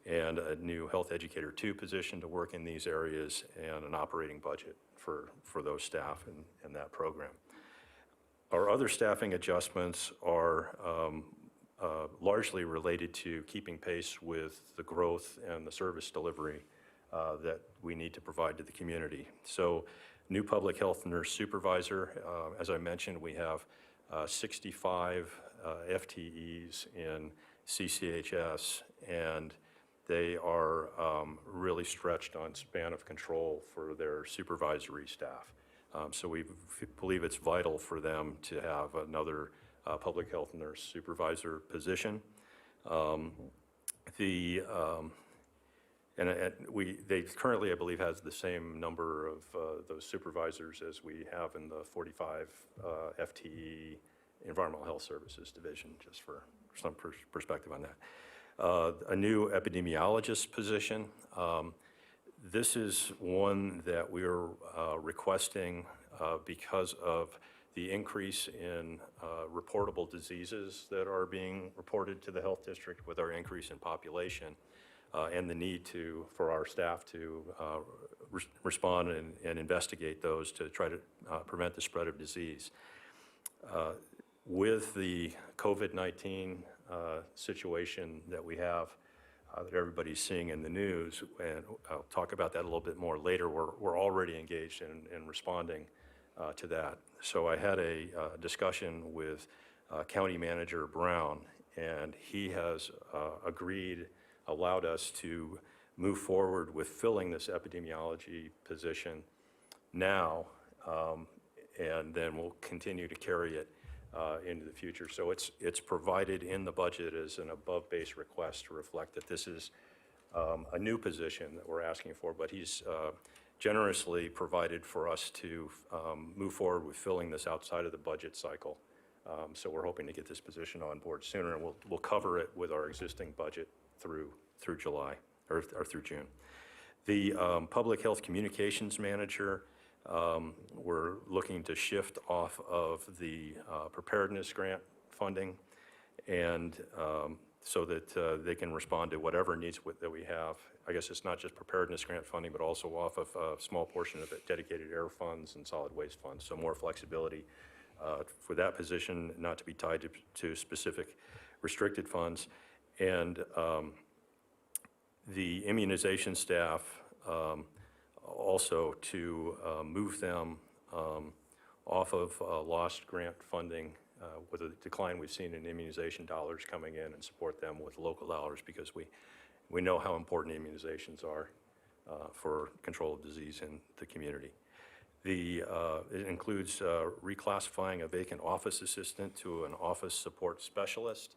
Speaker 5: and a new health educator 2 position to work in these areas and an operating budget for those staff in that program. Our other staffing adjustments are largely related to keeping pace with the growth and the service delivery that we need to provide to the community. So new public health nurse supervisor, as I mentioned, we have 65 FTEs in CCHS, and they are really stretched on span of control for their supervisory staff. So we believe it's vital for them to have another public health nurse supervisor position. They currently, I believe, has the same number of those supervisors as we have in the 45 FTE Environmental Health Services Division, just for some perspective on that. A new epidemiologist position. This is one that we're requesting because of the increase in reportable diseases that are being reported to the health district with our increase in population, and the need for our staff to respond and investigate those to try to prevent the spread of disease. With the COVID-19 situation that we have, that everybody's seeing in the news, and I'll talk about that a little bit more later, we're already engaged in responding to that. So I had a discussion with County Manager Brown, and he has allowed us to move forward with filling this epidemiology position now, and then we'll continue to carry it into the future. So it's provided in the budget as an above-base request to reflect that this is a new position that we're asking for, but he's generously provided for us to move forward with filling this outside of the budget cycle. So we're hoping to get this position on board sooner, and we'll cover it with our existing budget through July, or through June. The Public Health Communications Manager, we're looking to shift off of the preparedness grant funding, and so that they can respond to whatever needs that we have. I guess it's not just preparedness grant funding, but also off of a small portion of it, dedicated air funds and solid waste funds, so more flexibility for that position, not to be tied to specific restricted funds. And the immunization staff, also to move them off of lost grant funding with a decline we've seen in immunization dollars coming in, and support them with local dollars, because we know how important immunizations are for control of disease in the community. It includes reclassifying a vacant office assistant to an office support specialist,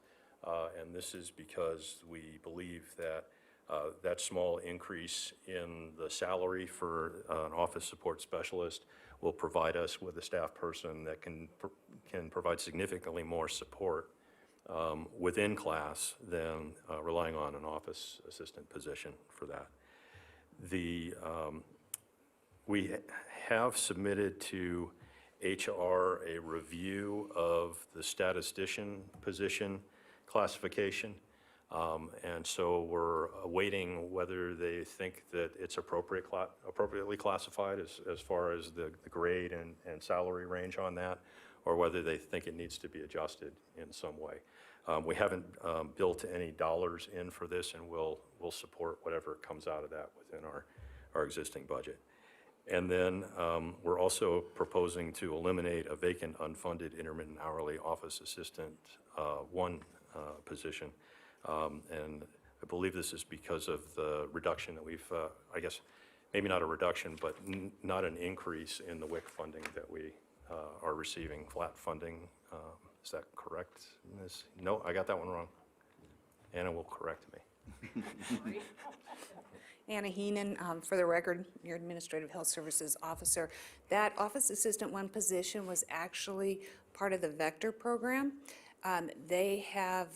Speaker 5: and this is because we believe that that small increase in the salary for an office support specialist will provide us with a staff person that can provide significantly more support within class than relying on an office assistant position for that. We have submitted to HR a review of the statistician position classification. And so we're awaiting whether they think that it's appropriately classified as far as the grade and salary range on that, or whether they think it needs to be adjusted in some way. We haven't built any dollars in for this, and we'll support whatever comes out of that within our existing budget. And then we're also proposing to eliminate a vacant unfunded intermittent hourly office assistant position. And I believe this is because of the reduction that we've, I guess, maybe not a reduction, but not an increase in the WIC funding that we are receiving, flat funding. Is that correct? No, I got that one wrong. Anna will correct me.
Speaker 17: Anna Heenan, for the record, your Administrative Health Services Officer. That Office Assistant 1 position was actually part of the Vector program. They have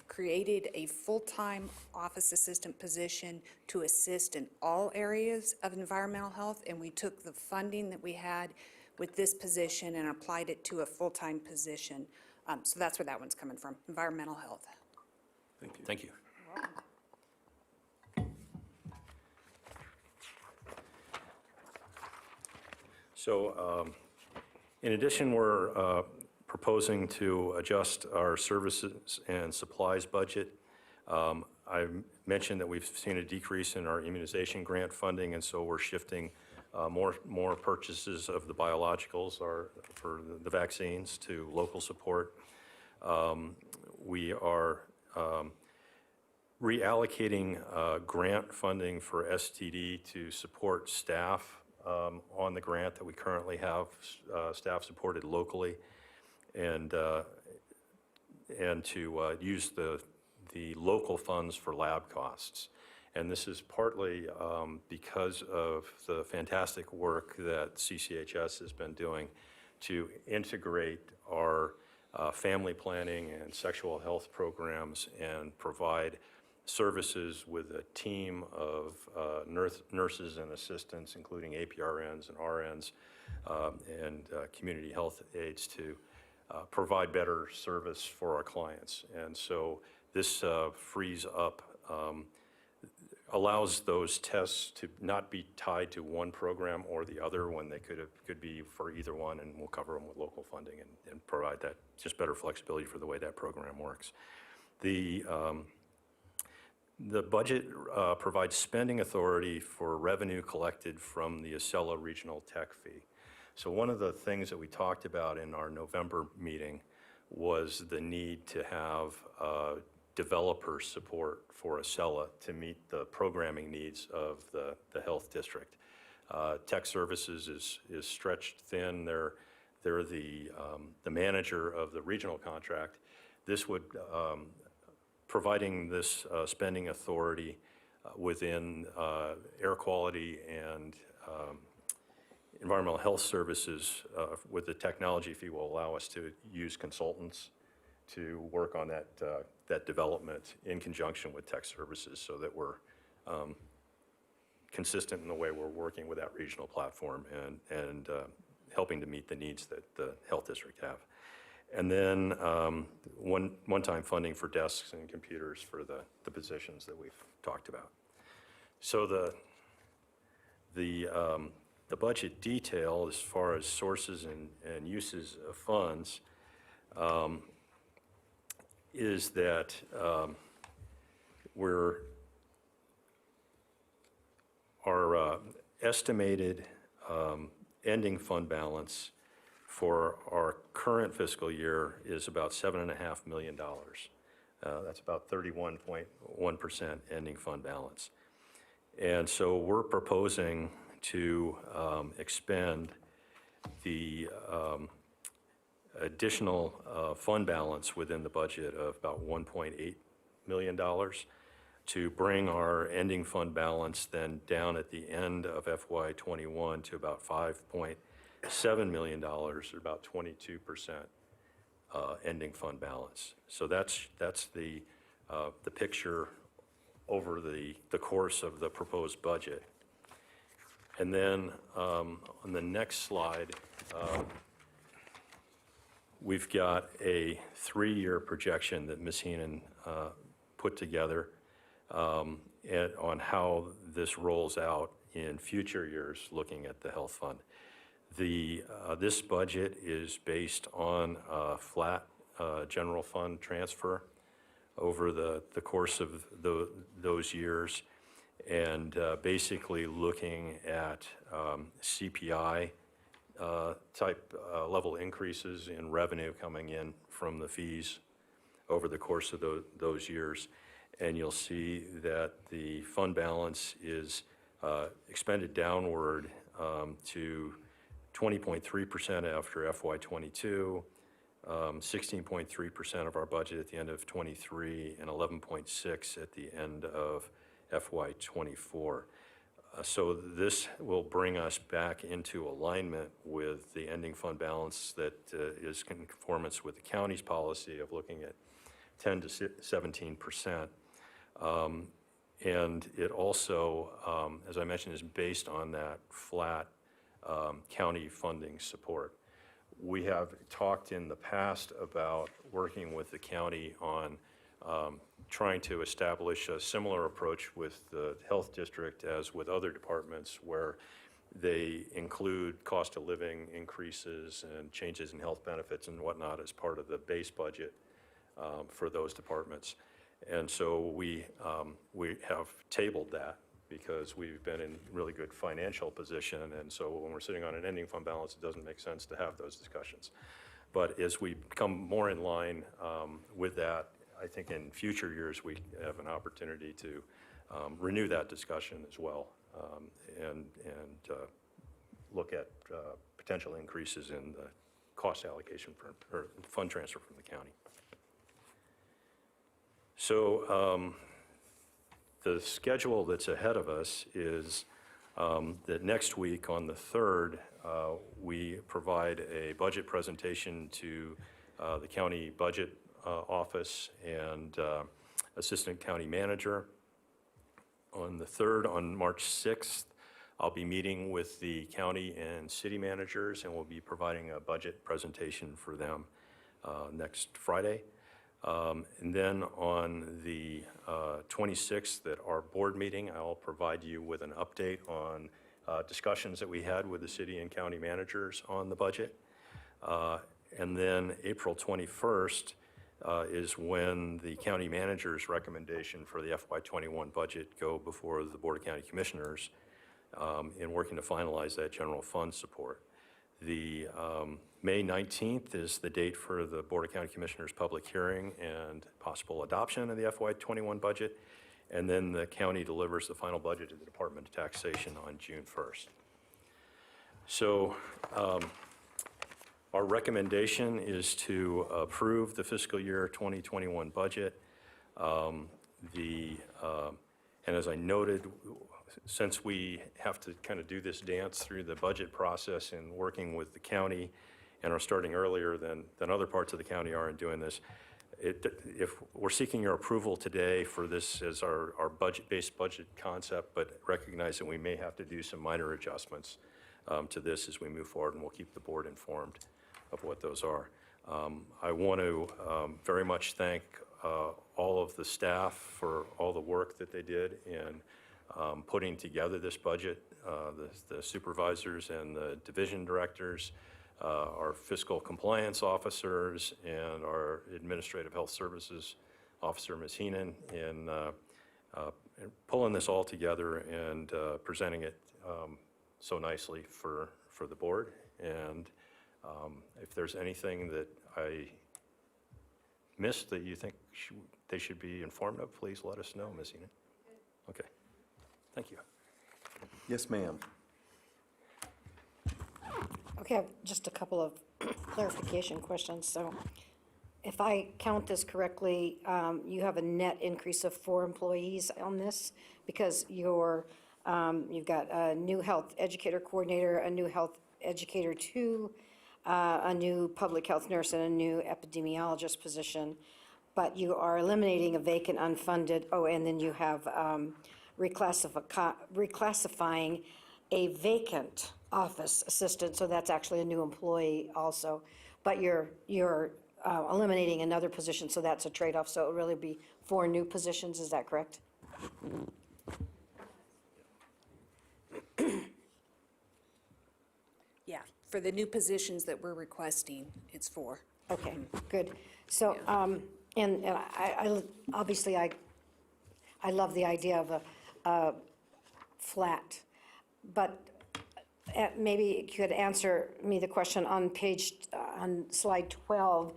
Speaker 17: created a full-time office assistant position to assist in all areas of environmental health, and we took the funding that we had with this position and applied it to a full-time position. So that's where that one's coming from, environmental health.
Speaker 5: Thank you. Thank you. So in addition, we're proposing to adjust our services and supplies budget. I mentioned that we've seen a decrease in our immunization grant funding, and so we're shifting more purchases of the biologicals for the vaccines to local support. We are reallocating grant funding for STD to support staff on the grant that we currently have, staff supported locally, and to use the local funds for lab costs. And this is partly because of the fantastic work that CCHS has been doing to integrate our family planning and sexual health programs and provide services with a team of nurses and assistants, including APRNs and RNs and community health aides, to provide better service for our clients. And so this frees up, allows those tests to not be tied to one program or the other when they could be for either one, and we'll cover them with local funding and provide that just better flexibility for the way that program works. The budget provides spending authority for revenue collected from the Acela Regional Tech Fee. So one of the things that we talked about in our November meeting was the need to have developer support for Acela to meet the programming needs of the health district. Tech Services is stretched thin. They're the manager of the regional contract. This would, providing this spending authority within air quality and environmental health services with the technology fee will allow us to use consultants to work on that development in conjunction with Tech Services, so that we're consistent in the way we're working with that regional platform and helping to meet the needs that the health district have. And then one-time funding for desks and computers for the positions that we've talked about. So the budget detail as far as sources and uses of funds is that our estimated ending fund balance for our current fiscal year is about $7.5 million. That's about 31.1% ending fund balance. And so we're proposing to expend the additional fund balance within the budget of about $1.8 million to bring our ending fund balance then down at the end of FY21 to about $5.7 million, or about 22% ending fund balance. So that's the picture over the course of the proposed budget. And then on the next slide, we've got a 3-year projection that Ms. Heenan put together on how this rolls out in future years looking at the health fund. This budget is based on a flat general fund transfer over the course of those years, and basically looking at CPI type level increases in revenue coming in from the fees over the course of those years. And you'll see that the fund balance is expended downward to 20.3% after FY22, 16.3% of our budget at the end of 23, and 11.6% at the end of FY24. So this will bring us back into alignment with the ending fund balance that is in conformance with the county's policy of looking at 10 to 17%. And it also, as I mentioned, is based on that flat county funding support. We have talked in the past about working with the county on trying to establish a similar approach with the health district as with other departments, where they include cost of living increases and changes in health benefits and whatnot as part of the base budget for those departments. And so we have tabled that because we've been in really good financial position, and so when we're sitting on an ending fund balance, it doesn't make sense to have those discussions. But as we become more in line with that, I think in future years we have an opportunity to renew that discussion as well, and look at potential increases in the cost allocation or fund transfer from the county. So the schedule that's ahead of us is that next week on the 3rd, we provide a budget presentation to the county budget office and assistant county manager. On the 3rd, on March 6th, I'll be meeting with the county and city managers, and we'll be providing a budget presentation for them next Friday. And then on the 26th, at our board meeting, I'll provide you with an update on discussions that we had with the city and county managers on the budget. And then April 21st is when the county manager's recommendation for the FY21 budget go before the Board of County Commissioners in working to finalize that general fund support. The May 19th is the date for the Board of County Commissioners public hearing and possible adoption of the FY21 budget. And then the county delivers the final budget to the Department of Taxation on June 1st. So our recommendation is to approve the fiscal year 2021 budget. And as I noted, since we have to kind of do this dance through the budget process and working with the county and are starting earlier than other parts of the county are in doing this, if we're seeking your approval today for this as our budget-based budget concept, but recognize that we may have to do some minor adjustments to this as we move forward, and we'll keep the board informed of what those are. I want to very much thank all of the staff for all the work that they did in putting together this budget, the supervisors and the division directors, our fiscal compliance officers, and our administrative health services officer, Ms. Heenan, in pulling this all together and presenting it so nicely for the board. And if there's anything that I missed that you think they should be informed of, please let us know, Ms. Heenan. Okay. Thank you.
Speaker 1: Yes, ma'am.
Speaker 6: Okay, I have just a couple of clarification questions. So if I count this correctly, you have a net increase of 4 employees on this because you've got a new health educator coordinator, a new health educator 2, a new public health nurse, and a new epidemiologist position. But you are eliminating a vacant unfunded, and then you have reclassifying a vacant office assistant, so that's actually a new employee also. But you're eliminating another position, so that's a trade-off, so it will really be 4 new positions, is that correct?
Speaker 17: Yeah, for the new positions that we're requesting, it's 4.
Speaker 6: Okay, good. So, and I obviously, I love the idea of a flat, but maybe you could answer me the question on on slide 12,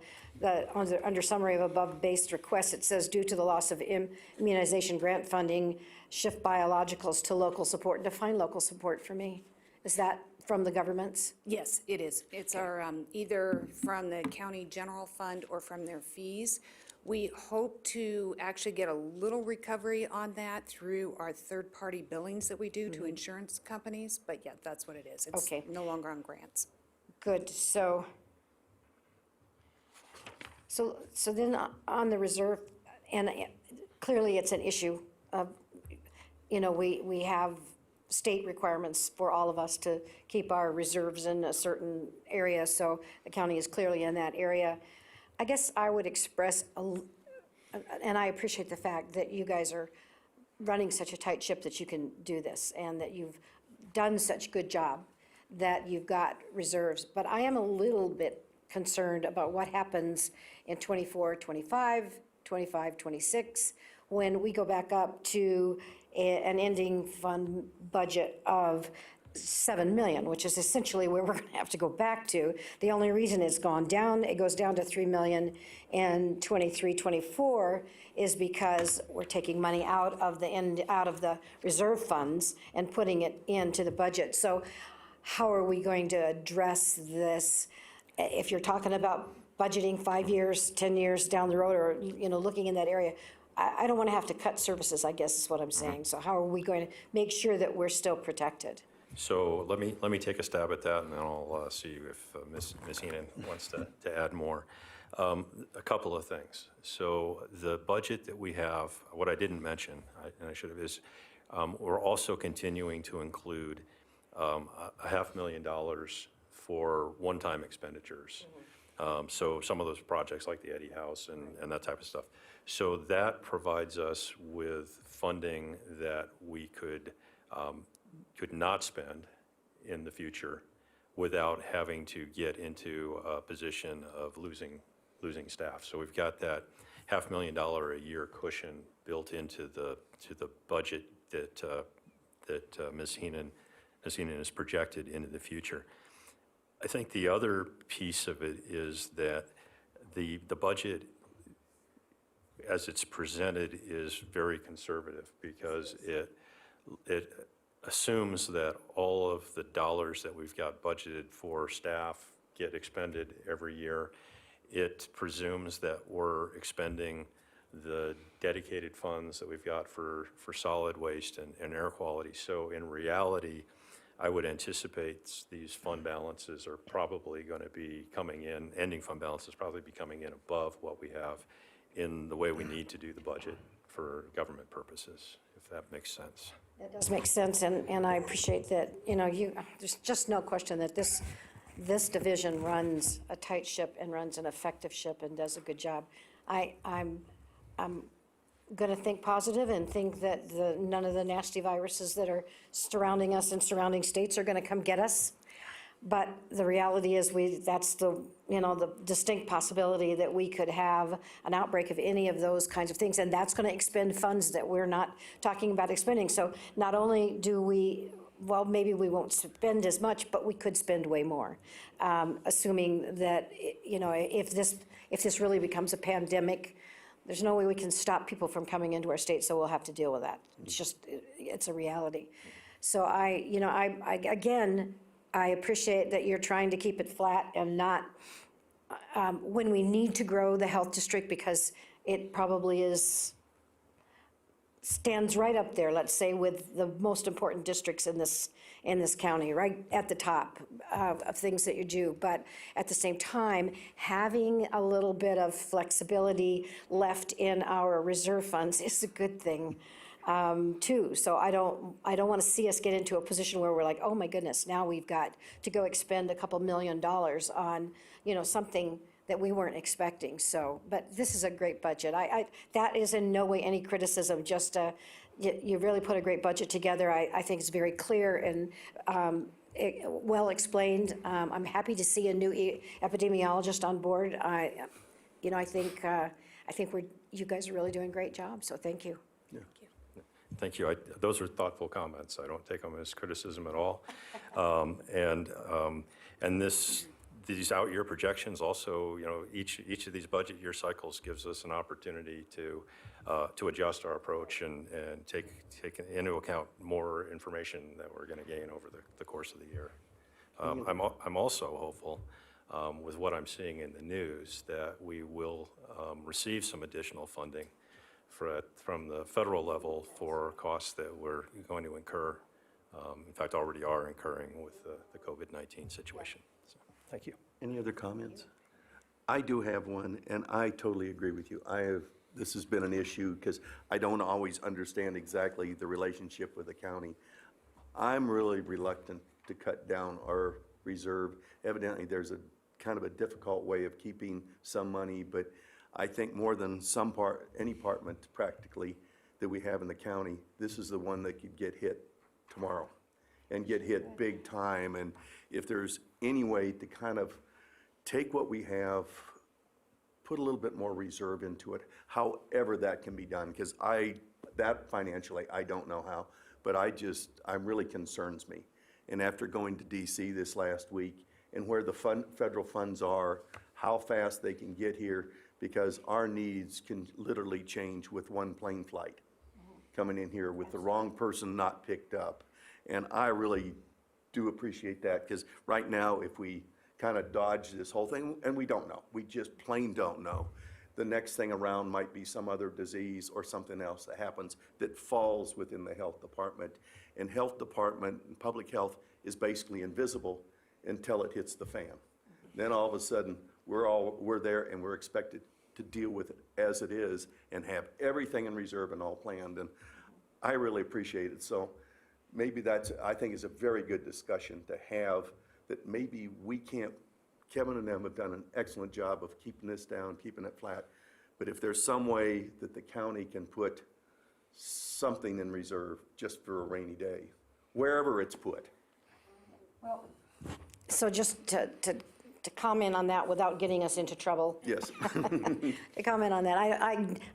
Speaker 6: under summary of above-based requests, it says, due to the loss of immunization grant funding, shift biologicals to local support. Define local support for me. Is that from the governments?
Speaker 17: Yes, it is. It's our, either from the county general fund or from their fees. We hope to actually get a little recovery on that through our third-party billings that we do to insurance companies, but yeah, that's what it is. It's no longer on grants.
Speaker 6: Good, so then on the reserve, and clearly it's an issue of, we have state requirements for all of us to keep our reserves in a certain area, so the county is clearly in that area. I guess I would express, and I appreciate the fact that you guys are running such a tight ship that you can do this, and that you've done such a good job that you've got reserves. But I am a little bit concerned about what happens in 24, 25, 25, 26, when we go back up to an ending fund budget of 7 million, which is essentially where we're going to have to go back to. The only reason it's gone down, it goes down to 3 million in 23, 24, is because we're taking money out of the reserve funds and putting it into the budget. So how are we going to address this? If you're talking about budgeting 5 years, 10 years down the road, or, looking in that area, I don't want to have to cut services, I guess is what I'm saying. So how are we going to make sure that we're still protected?
Speaker 5: So let me take a stab at that, and then I'll see if Ms. Heenan wants to add more. A couple of things. So the budget that we have, what I didn't mention, and I should have, is we're also continuing to include $500,000 for one-time expenditures. So some of those projects like the Eddy House and that type of stuff. So that provides us with funding that we could not spend in the future without having to get into a position of losing staff. So we've got that $500,000 a year cushion built into the budget that Ms. Heenan has projected into the future. I think the other piece of it is that the budget, as it's presented, is very conservative because it assumes that all of the dollars that we've got budgeted for staff get expended every year. It presumes that we're expending the dedicated funds that we've got for solid waste and air quality. So in reality, I would anticipate these fund balances are probably going to be coming in, ending fund balances probably be coming in above what we have in the way we need to do the budget for government purposes, if that makes sense.
Speaker 6: That does make sense, and I appreciate that, there's just no question that this division runs a tight ship and runs an effective ship and does a good job. I'm going to think positive and think that none of the nasty viruses that are surrounding us in surrounding states are going to come get us. But the reality is that's the distinct possibility that we could have an outbreak of any of those kinds of things, and that's going to expend funds that we're not talking about expending. So not only do we, well, maybe we won't spend as much, but we could spend way more, assuming that, if this really becomes a pandemic, there's no way we can stop people from coming into our state, so we'll have to deal with that. It's a reality. So again, I appreciate that you're trying to keep it flat and not, when we need to grow the health district, because it probably stands right up there, let's say, with the most important districts in this county, right at the top of things that you do. But at the same time, having a little bit of flexibility left in our reserve funds is a good thing. Too. So I don't want to see us get into a position where we're like, oh my goodness, now we've got to go expend a couple $1 million on, something that we weren't expecting. So, but this is a great budget. That is in no way any criticism, just you really put a great budget together. I think it's very clear and well explained. I'm happy to see a new epidemiologist on board. I think you guys are really doing a great job, so thank you.
Speaker 5: Thank you. Those are thoughtful comments. I don't take them as criticism at all. And these out-year projections also, each of these budget year cycles gives us an opportunity to adjust our approach and take into account more information that we're going to gain over the course of the year. I'm also hopeful with what I'm seeing in the news that we will receive some additional funding from the federal level for costs that we're going to incur, in fact, already are incurring with the COVID-19 situation. So, thank you.
Speaker 1: Any other comments? I do have one, and I totally agree with you. This has been an issue because I don't always understand exactly the relationship with the county. I'm really reluctant to cut down our reserve. Evidently, there's a kind of a difficult way of keeping some money, but I think more than any department practically that we have in the county, this is the one that could get hit tomorrow and get hit big time. And if there's any way to kind of take what we have, put a little bit more reserve into it, however that can be done, because that financially, I don't know how, but I'm really concerns me. And after going to DC this last week and where the federal funds are, how fast they can get here, because our needs can literally change with one plane flight coming in here with the wrong person not picked up. And I really do appreciate that, because right now, if we kind of dodge this whole thing, and we don't know, we just plain don't know, the next thing around might be some other disease or something else that happens that falls within the health department. And health department, and public health is basically invisible until it hits the fan. Then all of a sudden, we're there and we're expected to deal with it as it is and have everything in reserve and all planned. And I really appreciate it. So maybe that's, I think is a very good discussion to have, that maybe we can't, Kevin and them have done an excellent job of keeping this down, keeping it flat. But if there's some way that the county can put something in reserve just for a rainy day, wherever it's put.
Speaker 6: So just to comment on that without getting us into trouble.
Speaker 1: Yes.
Speaker 6: To comment on that,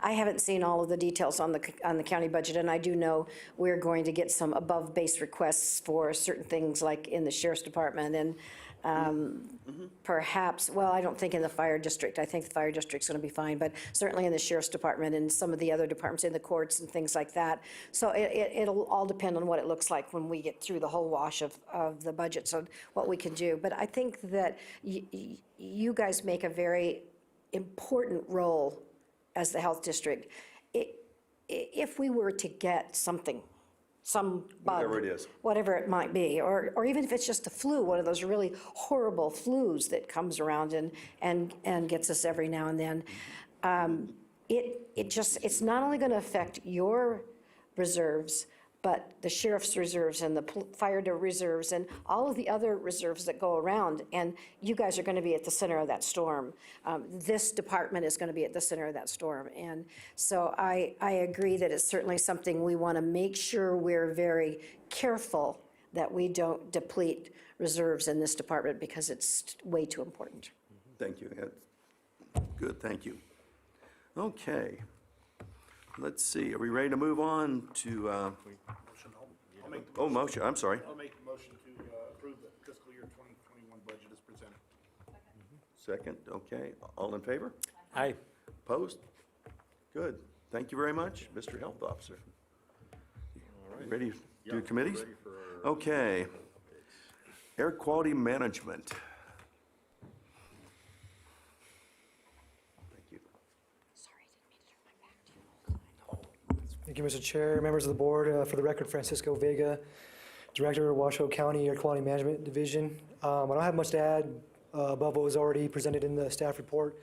Speaker 6: I haven't seen all of the details on the county budget, and I do know we're going to get some above base requests for certain things like in the sheriff's department and perhaps, well, I don't think in the fire district. I think the fire district's going to be fine, but certainly in the sheriff's department and some of the other departments in the courts and things like that. So it'll all depend on what it looks like when we get through the whole wash of the budget, so what we can do. But I think that you guys make a very important role as the health district. If we were to get something, some bug.
Speaker 1: Whatever it is.
Speaker 6: Whatever it might be, or even if it's just a flu, one of those really horrible flus that comes around and gets us every now and then. It's not only going to affect your reserves, but the sheriff's reserves and the fire reserves and all of the other reserves that go around. And you guys are going to be at the center of that storm. This department is going to be at the center of that storm. And so I agree that it's certainly something we want to make sure we're very careful that we don't deplete reserves in this department, because it's way too important.
Speaker 1: Thank you. Good, thank you. Okay. Let's see, are we ready to move on to, motion, I'm sorry.
Speaker 4: I'll make the motion to approve the fiscal year 2021 budget as presented.
Speaker 1: Second, okay. All in favor?
Speaker 10: Aye.
Speaker 1: Opposed? Good. Thank you very much, Mr. Health Officer. Ready to do committees? Okay. Air quality management.
Speaker 9: Thank you, Mr. Chair, members of the board. For the record, Francisco Vega, Director of Washoe County Air Quality Management Division. I don't have much to add above what was already presented in the staff report,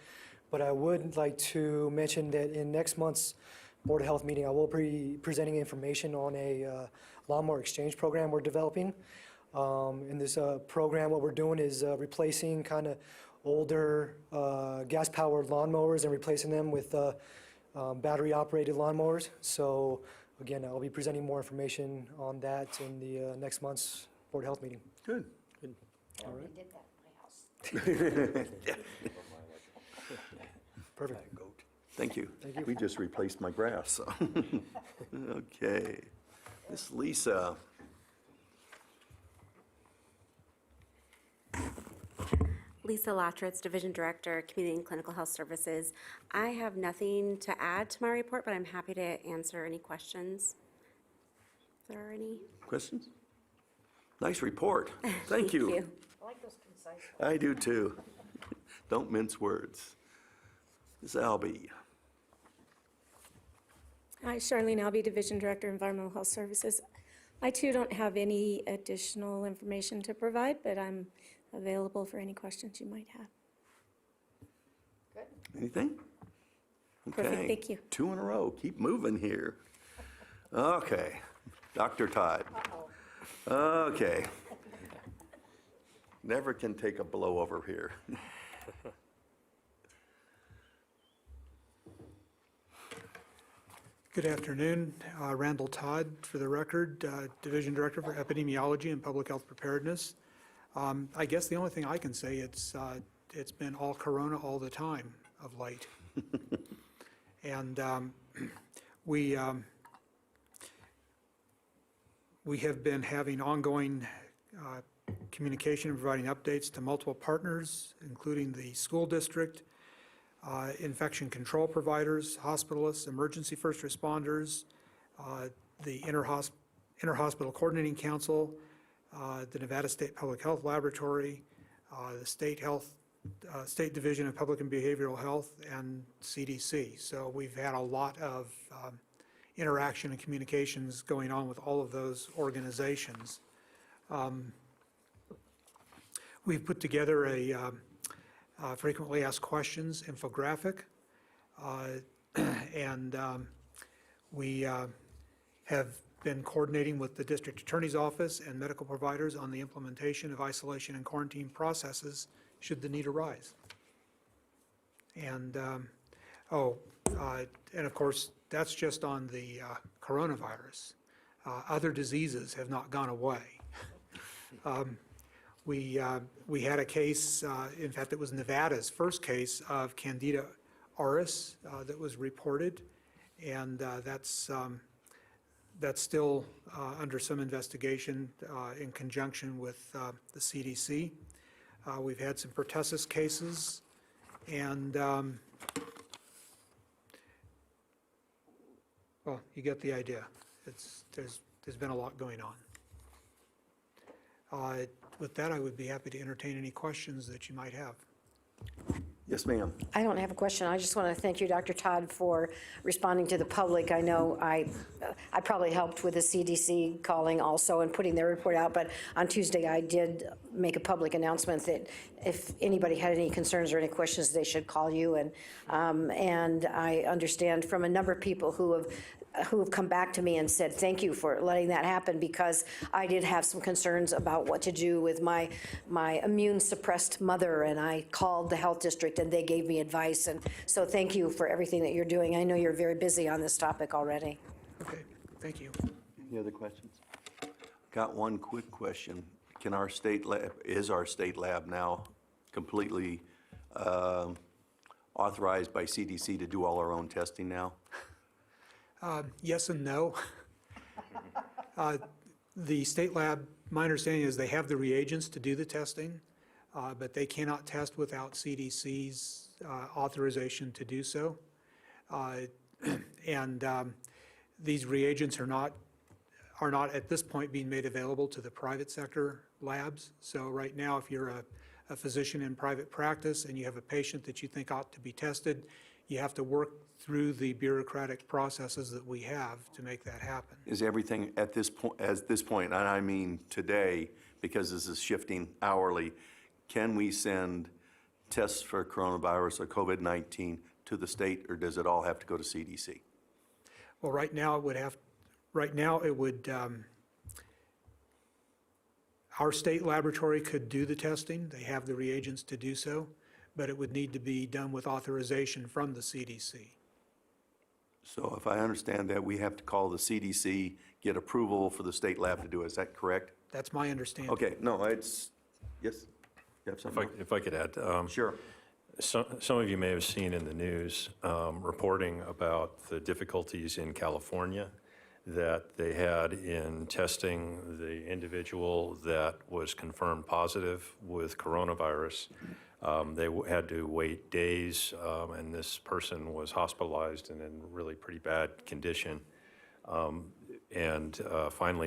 Speaker 9: but I would like to mention that in next month's Board of Health meeting, I will be presenting information on a lawnmower exchange program we're developing. In this program, what we're doing is replacing kind of older gas-powered lawnmowers and replacing them with battery-operated lawnmowers. So again, I'll be presenting more information on that in the next month's Board of Health meeting.
Speaker 1: Good.
Speaker 6: All right. I did that at my house.
Speaker 9: Perfect.
Speaker 1: Thank you.
Speaker 9: Thank you.
Speaker 1: We just replaced my grass, so. Okay. Miss Lisa.
Speaker 7: Lisa Latritz, Division Director, Community and Clinical Health Services. I have nothing to add to my report, but I'm happy to answer any questions. If there are any.
Speaker 1: Questions? Nice report. Thank you.
Speaker 6: I like those concise.
Speaker 1: I do too. Don't mince words. Ms. Albee.
Speaker 13: Hi, Charlene Albee, Division Director, Environmental Health Services. I too don't have any additional information to provide, but I'm available for any questions you might have.
Speaker 1: Anything?
Speaker 13: Perfect,
Speaker 1: Okay.
Speaker 13: thank you.
Speaker 1: 2 in a row. Keep moving here. Okay. Dr. Todd. Okay. Never can take a blow over here.
Speaker 18: Good afternoon. Randall Todd, for the record, Division Director for Epidemiology and Public Health Preparedness. I guess the only thing I can say, it's been all Corona all the time of late. And we have been having ongoing communication and providing updates to multiple partners, including the school district, infection control providers, hospitalists, emergency first responders, the Interhospital Coordinating Council, the Nevada State Public Health Laboratory, the State Division of Public and Behavioral Health, and CDC. So we've had a lot of interaction and communications going on with all of those organizations. We've put together a frequently asked questions infographic, and we have been coordinating with the District Attorney's Office and medical providers on the implementation of isolation and quarantine processes should the need arise. And, and of course, that's just on the coronavirus. Other diseases have not gone away. We had a case, in fact, it was Nevada's first case of Candida auris that was reported, and that's still under some investigation in conjunction with the CDC. We've had some pertussis cases, and well, you get the idea. There's been a lot going on. With that, I would be happy to entertain any questions that you might have.
Speaker 1: Yes, ma'am.
Speaker 6: I don't have a question. I just want to thank you, Dr. Todd, for responding to the public. I know I probably helped with the CDC calling also and putting their report out, but on Tuesday I did make a public announcement that if anybody had any concerns or any questions, they should call you. And I understand from a number of people who have come back to me and said, thank you for letting that happen, because I did have some concerns about what to do with my immune suppressed mother, and I called the health district and they gave me advice. And so thank you for everything that you're doing. I know you're very busy on this topic already.
Speaker 18: Okay, thank you.
Speaker 1: Any other questions? Got one quick question. Is our state lab now completely authorized by CDC to do all our own testing now?
Speaker 18: Yes and no. The state lab, my understanding is they have the reagents to do the testing, but they cannot test without CDC's authorization to do so. And these reagents are not at this point being made available to the private sector labs. So right now, if you're a physician in private practice and you have a patient that you think ought to be tested, you have to work through the bureaucratic processes that we have to make that happen.
Speaker 1: Is everything at this point, and I mean today, because this is shifting hourly, can we send tests for coronavirus or COVID-19 to the state, or does it all have to go to CDC?
Speaker 18: Well, right now it would, our state laboratory could do the testing. They have the reagents to do so, but it would need to be done with authorization from the CDC.
Speaker 1: So if I understand that, we have to call the CDC, get approval for the state lab to do it. Is that correct?
Speaker 18: That's my understanding.
Speaker 1: Okay, no, yes, you have something?
Speaker 5: If I could add.
Speaker 1: Sure.
Speaker 5: Some of you may have seen in the news reporting about the difficulties in California that they had in testing the individual that was confirmed positive with coronavirus. They had to wait days, and this person was hospitalized and in really pretty bad condition. Finally,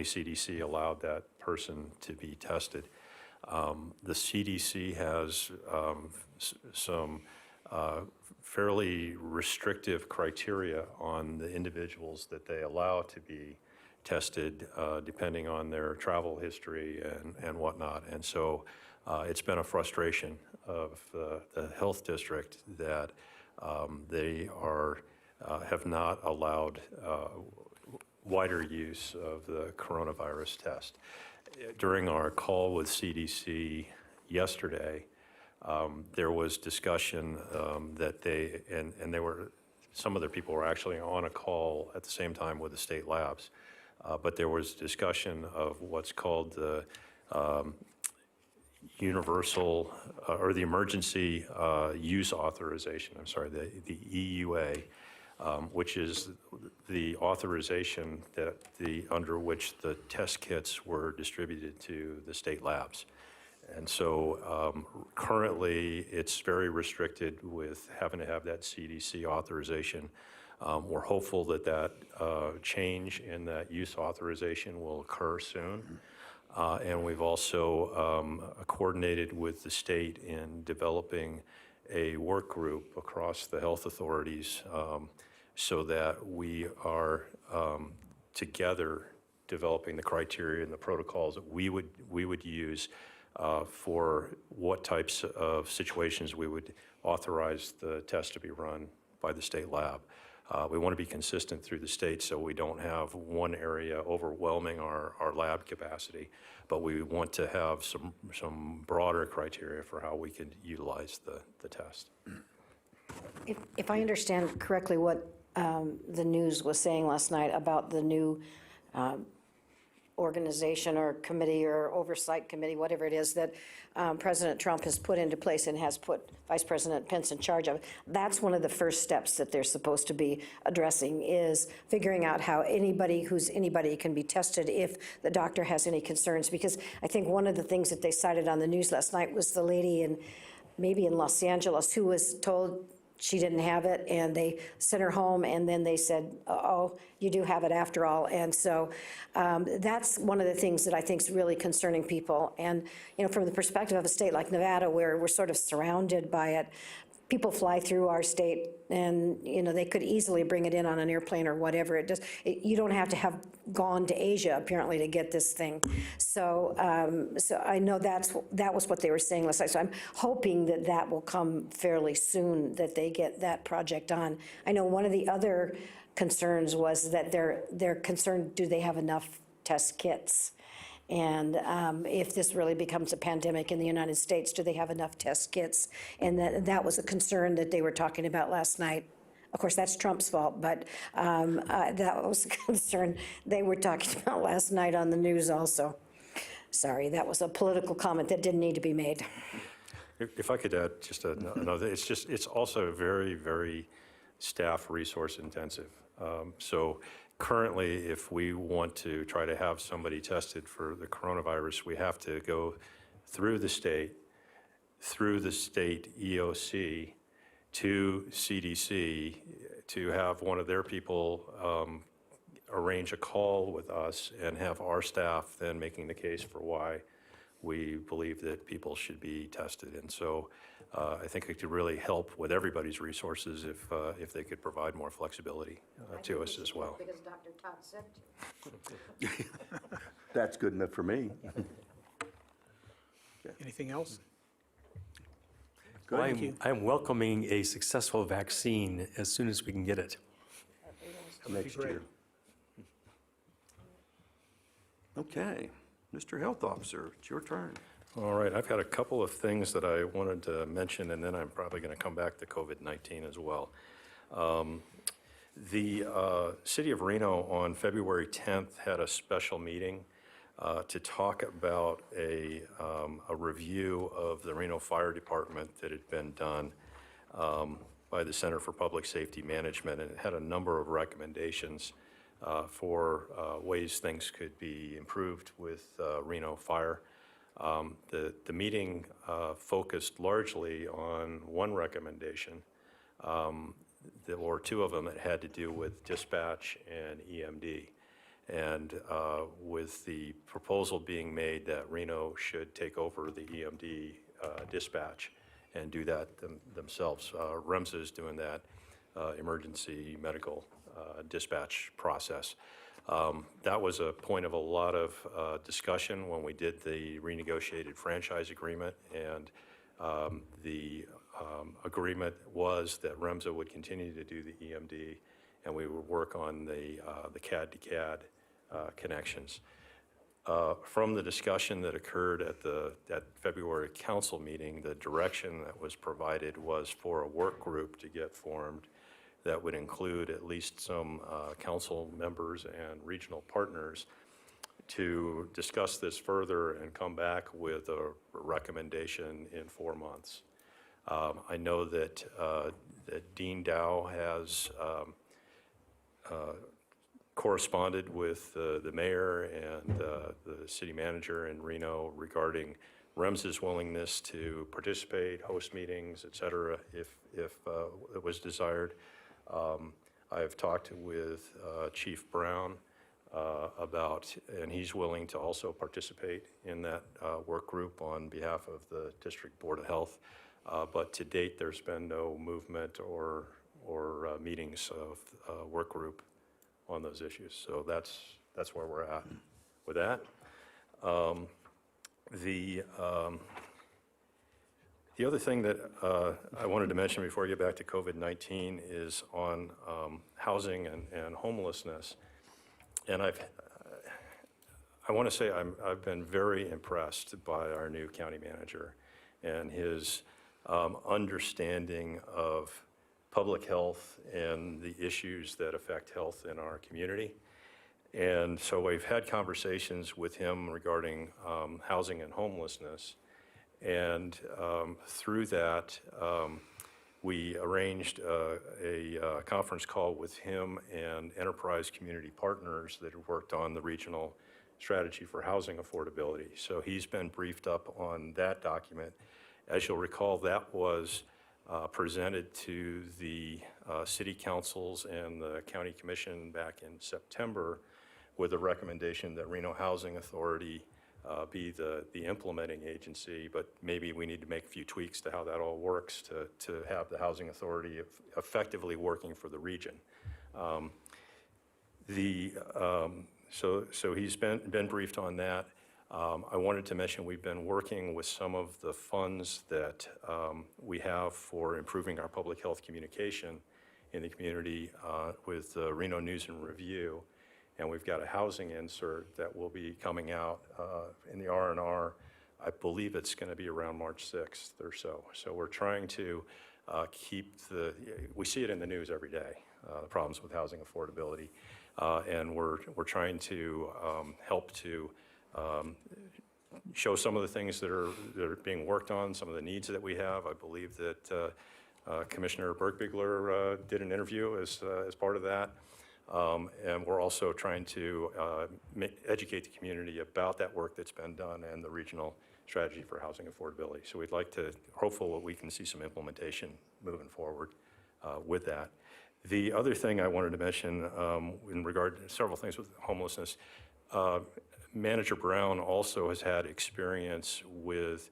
Speaker 5: CDC allowed that person to be tested. The CDC has some fairly restrictive criteria on the individuals that they allow to be tested, depending on their travel history and whatnot. And so it's been a frustration of the health district that they have not allowed wider use of the coronavirus test. During our call with CDC yesterday, there was discussion that some of their people were actually on a call at the same time with the state labs, but there was discussion of what's called the universal or the emergency use authorization, the EUA, which is the authorization under which the test kits were distributed to the state labs. And so currently it's very restricted with having to have that CDC authorization. We're hopeful that change in that use authorization will occur soon. And we've also coordinated with the state in developing a work group across the health authorities so that we are together developing the criteria and the protocols that we would use for what types of situations we would authorize the test to be run by the state lab. We want to be consistent through the state so we don't have one area overwhelming our lab capacity, but we want to have some broader criteria for how we can utilize the test.
Speaker 6: If I understand correctly what the news was saying last night about the new organization or committee or oversight committee, whatever it is, that President Trump has put into place and has put Vice President Pence in charge of, that's one of the first steps that they're supposed to be addressing, is figuring out how anybody who's anybody can be tested if the doctor has any concerns. Because I think one of the things that they cited on the news last night was the lady maybe in Los Angeles who was told she didn't have it, and they sent her home, and then they said, oh, you do have it after all. And so that's one of the things that I think is really concerning people. And, you know, from the perspective of a state like Nevada, where we're sort of surrounded by it, people fly through our state, and, you know, they could easily bring it in on an airplane or whatever. You don't have to have gone to Asia, apparently, to get this thing. So so I know that was what they were saying last night. So I'm hoping that that will come fairly soon, that they get that project on. I know one of the other concerns was that they're concerned, do they have enough test kits? And if this really becomes a pandemic in the United States, do they have enough test kits? And that was a concern that they were talking about last night. Of course, that's Trump's fault, but that was a concern they were talking about last night on the news also. Sorry, that was a political comment that didn't need to be made.
Speaker 5: If I could add just another, it's also very, very staff resource intensive. So currently, if we want to try to have somebody tested for the coronavirus, we have to go through the state EOC to CDC to have one of their people arrange a call with us and have our staff then making the case for why we believe that people should be tested. And so I think it could really help with everybody's resources if they could provide more flexibility to us as well.
Speaker 6: Because Dr. Todd said to.
Speaker 1: That's good enough for me.
Speaker 18: Anything else?
Speaker 10: Well,
Speaker 18: Thank you.
Speaker 10: I'm welcoming a successful vaccine as soon as we can get it.
Speaker 1: Next
Speaker 18: great.
Speaker 1: year. Okay, Mr. Health Officer, it's your turn.
Speaker 5: All right, I've got a couple of things that I wanted to mention, and then I'm probably going to come back to COVID-19 as well. The City of Reno on February 10th had a special meeting to talk about a review of the Reno Fire Department that had been done by the Center for Public Safety Management, and it had a number of recommendations for ways things could be improved with Reno Fire. The meeting focused largely on one recommendation, or two of them that had to do with dispatch and EMD. And with the proposal being made that Reno should take over the EMD dispatch and do that themselves. REMSA is doing that emergency medical dispatch process. That was a point of a lot of discussion when we did the renegotiated franchise agreement, and the agreement was that REMSA would continue to do the EMD, and we would work on the CAD to CAD connections. From the discussion that occurred at that February council meeting, the direction that was provided was for a work group to get formed that would include at least some council members and regional partners to discuss this further and come back with a recommendation in 4 months. I know that Dean Dow has corresponded with the mayor and the city manager in Reno regarding REMS's willingness to participate, host meetings, et cetera, if it was desired. I've talked with Chief Brown about, and he's willing to also participate in that work group on behalf of the District Board of Health. But to date, there's been no movement or meetings of work group on those issues. So that's where we're at with that. The other thing that I wanted to mention before I get back to COVID-19 is on housing and homelessness. And I want to say I've been very impressed by our new county manager and his understanding of public health and the issues that affect health in our community. And so we've had conversations with him regarding housing and homelessness. And through that, we arranged a conference call with him and enterprise community partners that have worked on the regional strategy for housing affordability. So he's been briefed up on that document. As you'll recall, that was presented to the city councils and the county commission back in September with a recommendation that Reno Housing Authority be the implementing agency, but maybe we need to make a few tweaks to how that all works to have the Housing Authority effectively working for the region. So he's been briefed on that. I wanted to mention we've been working with some of the funds that we have for improving our public health communication in the community with Reno News and Review. And we've got a housing insert that will be coming out in the R&R. I believe it's going to be around March 6th or so. So we're trying to keep we see it in the news every day, the problems with housing affordability. And we're trying to help to show some of the things that are being worked on, some of the needs that we have. I believe that Commissioner Berkbigler did an interview as part of that. And we're also trying to educate the community about that work that's been done and the regional strategy for housing affordability. So we'd like to, hopefully we can see some implementation moving forward with that. The other thing I wanted to mention in regard to several things with homelessness, Manager Brown also has had experience with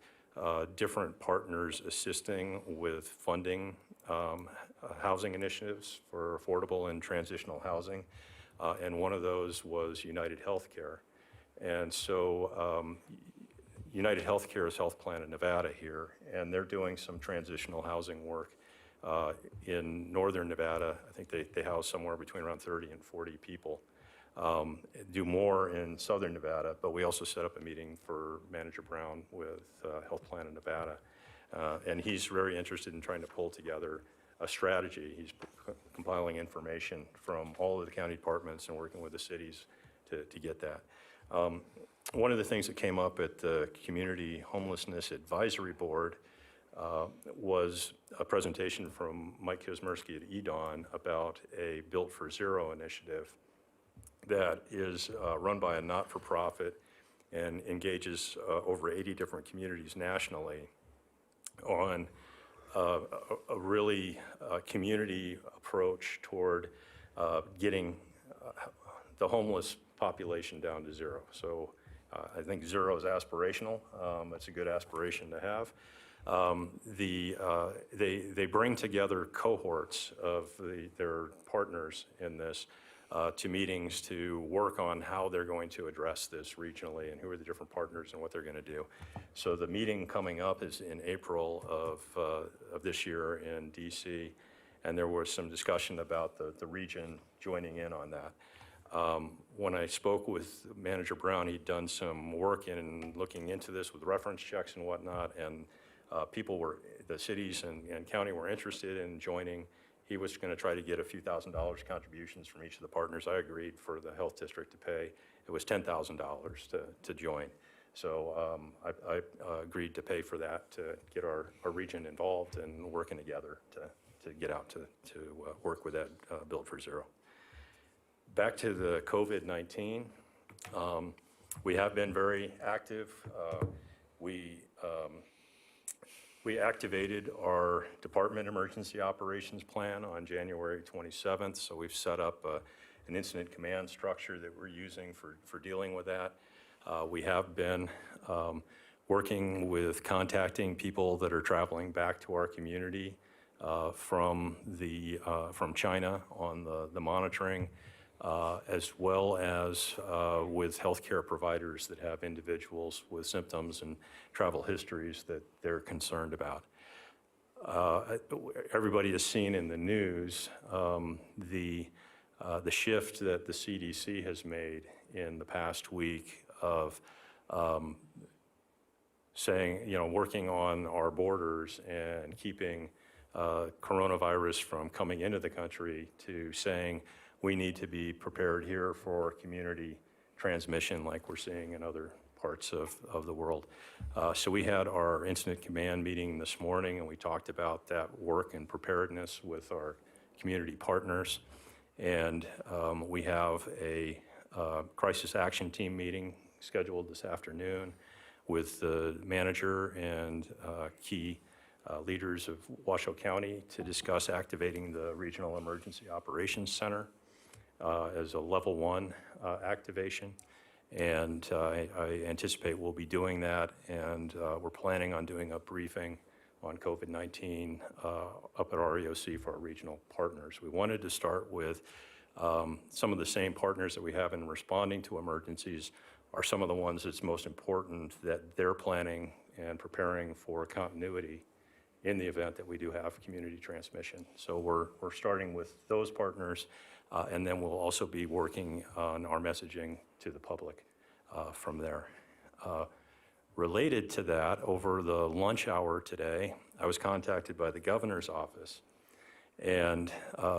Speaker 5: different partners assisting with funding housing initiatives for affordable and transitional housing. And one of those was United Healthcare. And so United Healthcare's health plan in Nevada here, and they're doing some transitional housing work in northern Nevada. I think they house somewhere between around 30 and 40 people. Do more in southern Nevada, but we also set up a meeting for Manager Brown with Health Plan in Nevada. And he's very interested in trying to pull together a strategy. He's compiling information from all of the county departments and working with the cities to get that. One of the things that came up at the Community Homelessness Advisory Board was a presentation from Mike Kizmersky at EDAWN about a Built for Zero initiative that is run by a not-for-profit and engages over 80 different communities nationally on a really community approach toward getting the homeless population down to zero. So I think zero is aspirational. It's a good aspiration to have. They bring together cohorts of their partners in this to meetings to work on how they're going to address this regionally and who are the different partners and what they're going to do. So the meeting coming up is in April of this year in DC, and there was some discussion about the region joining in on that. When I spoke with Manager Brown, he'd done some work in looking into this with reference checks and whatnot, and the cities and county were interested in joining. He was going to try to get a few $1,000s contributions from each of the partners. I agreed for the health district to pay. It was $10,000 to join. So I agreed to pay for that to get our region involved and working together to get out to work with that Build for Zero. Back to the COVID-19, we have been very active. We activated our Department Emergency Operations Plan on January 27th, so we've set up an incident command structure that we're using for dealing with that. We have been working with contacting people that are traveling back to our community from China on the monitoring, as well as with healthcare providers that have individuals with symptoms and travel histories that they're concerned about. Everybody has seen in the news the shift that the CDC has made in the past week of saying, working on our borders and keeping coronavirus from coming into the country, to saying we need to be prepared here for community transmission like we're seeing in other parts of the world. So we had our incident command meeting this morning, and we talked about that work and preparedness with our community partners. And we have a crisis action team meeting scheduled this afternoon with the manager and key leaders of Washoe County to discuss activating the Regional Emergency Operations Center as a level 1 activation. And I anticipate we'll be doing that, and we're planning on doing a briefing on COVID-19 up at our EOC for our regional partners. We wanted to start with some of the same partners that we have in responding to emergencies are some of the ones that's most important that they're planning and preparing for continuity in the event that we do have community transmission. So we're starting with those partners, and then we'll also be working on our messaging to the public from there. Related to that, over the lunch hour today, I was contacted by the governor's office, and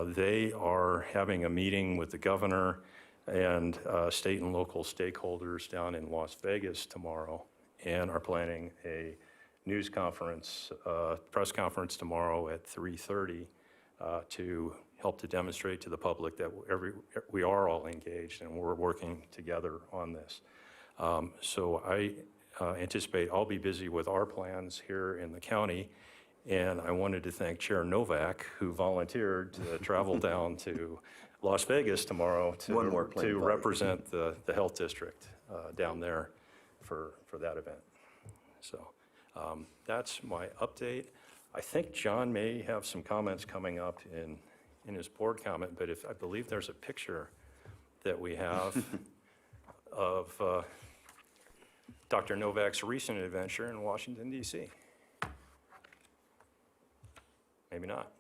Speaker 5: they are having a meeting with the governor and state and local stakeholders down in Las Vegas tomorrow, and are planning a news conference, press conference tomorrow at 3:30 to help to demonstrate to the public that we are all engaged and we're working together on this. So I anticipate I'll be busy with our plans here in the county, and I wanted to thank Chair Novak, who volunteered to travel down to Las Vegas tomorrow to represent the health district down there for that event. So that's my update. I think John may have some comments coming up in his board comment, but I believe there's a picture that we have of Dr. Novak's recent adventure in Washington, D.C. Maybe not.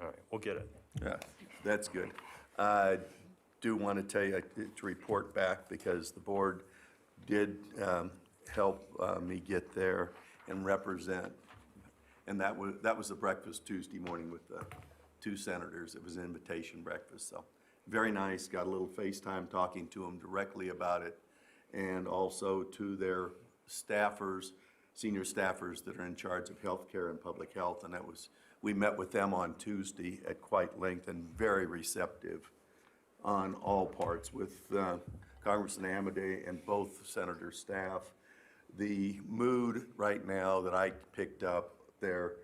Speaker 5: All right, we'll get it.
Speaker 1: Yeah, that's good. I do want to tell you to report back, because the board did help me get there and represent. And that was the breakfast Tuesday morning with the 2 senators. It was an invitation breakfast, so very nice. Got a little FaceTime talking to them directly about it, and also to their staffers, senior staffers that are in charge of healthcare and public health. And we met with them on Tuesday at quite length, and very receptive on all parts with Congressman Amodei and both senators' staff. The mood right now that I picked up, they're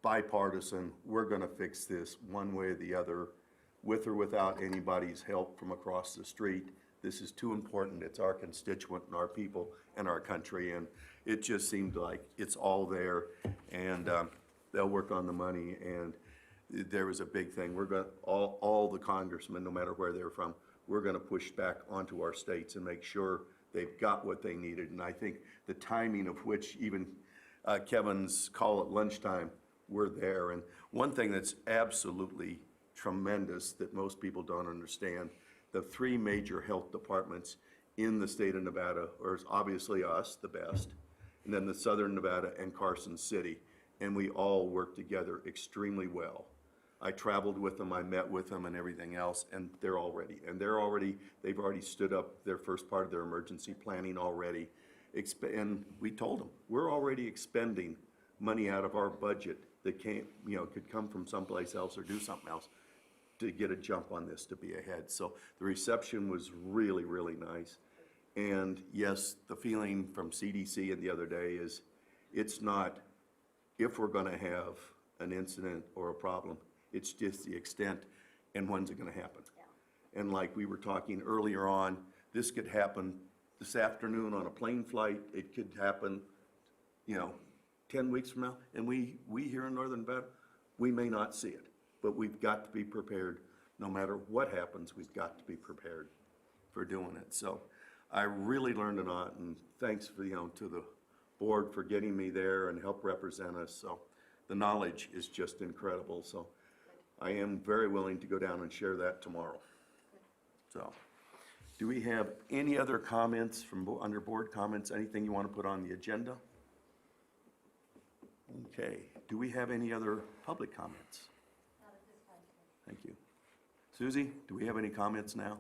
Speaker 1: bipartisan. We're going to fix this one way or the other, with or without anybody's help from across the street. This is too important. It's our constituent and our people and our country, and it just seemed like it's all there, and they'll work on the money. And there was a big thing. We're going to, all the congressmen, no matter where they're from, we're going to push back onto our states and make sure they've got what they needed. And I think the timing of which, even Kevin's call at lunchtime, we're there. And one thing that's absolutely tremendous that most people don't understand, the 3 major health departments in the state of Nevada are obviously us, the best, and then the Southern Nevada and Carson City, and we all work together extremely well. I traveled with them, I met with them and everything else, and they've already stood up their first part of their emergency planning already. And we told them, we're already expending money out of our budget that could come from someplace else or do something else to get a jump on this, to be ahead. So the reception was really, really nice. And yes, the feeling from CDC and the other day is, it's not if we're going to have an incident or a problem, it's just the extent. and when's it gonna happen? And like we were talking earlier on, this could happen this afternoon on a plane flight, it could happen, 10 weeks from now, and we here in Northern Nevada, we may not see it, but we've got to be prepared. No matter what happens, we've got to be prepared for doing it. So I really learned a lot, and thanks for, to the board for getting me there and help represent us. So the knowledge is just incredible. So I am very willing to go down and share that tomorrow. So, do we have any other comments from, under board comments, anything you want to put on the agenda? Okay, do we have any other public comments? Thank you. Susie, do we have any comments now?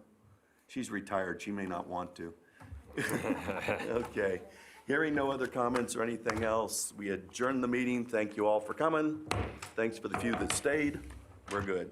Speaker 1: She's retired, she may not want to. Okay, hearing no other comments or anything else, we adjourn the meeting. Thank you all for coming. Thanks for the few that stayed. We're good.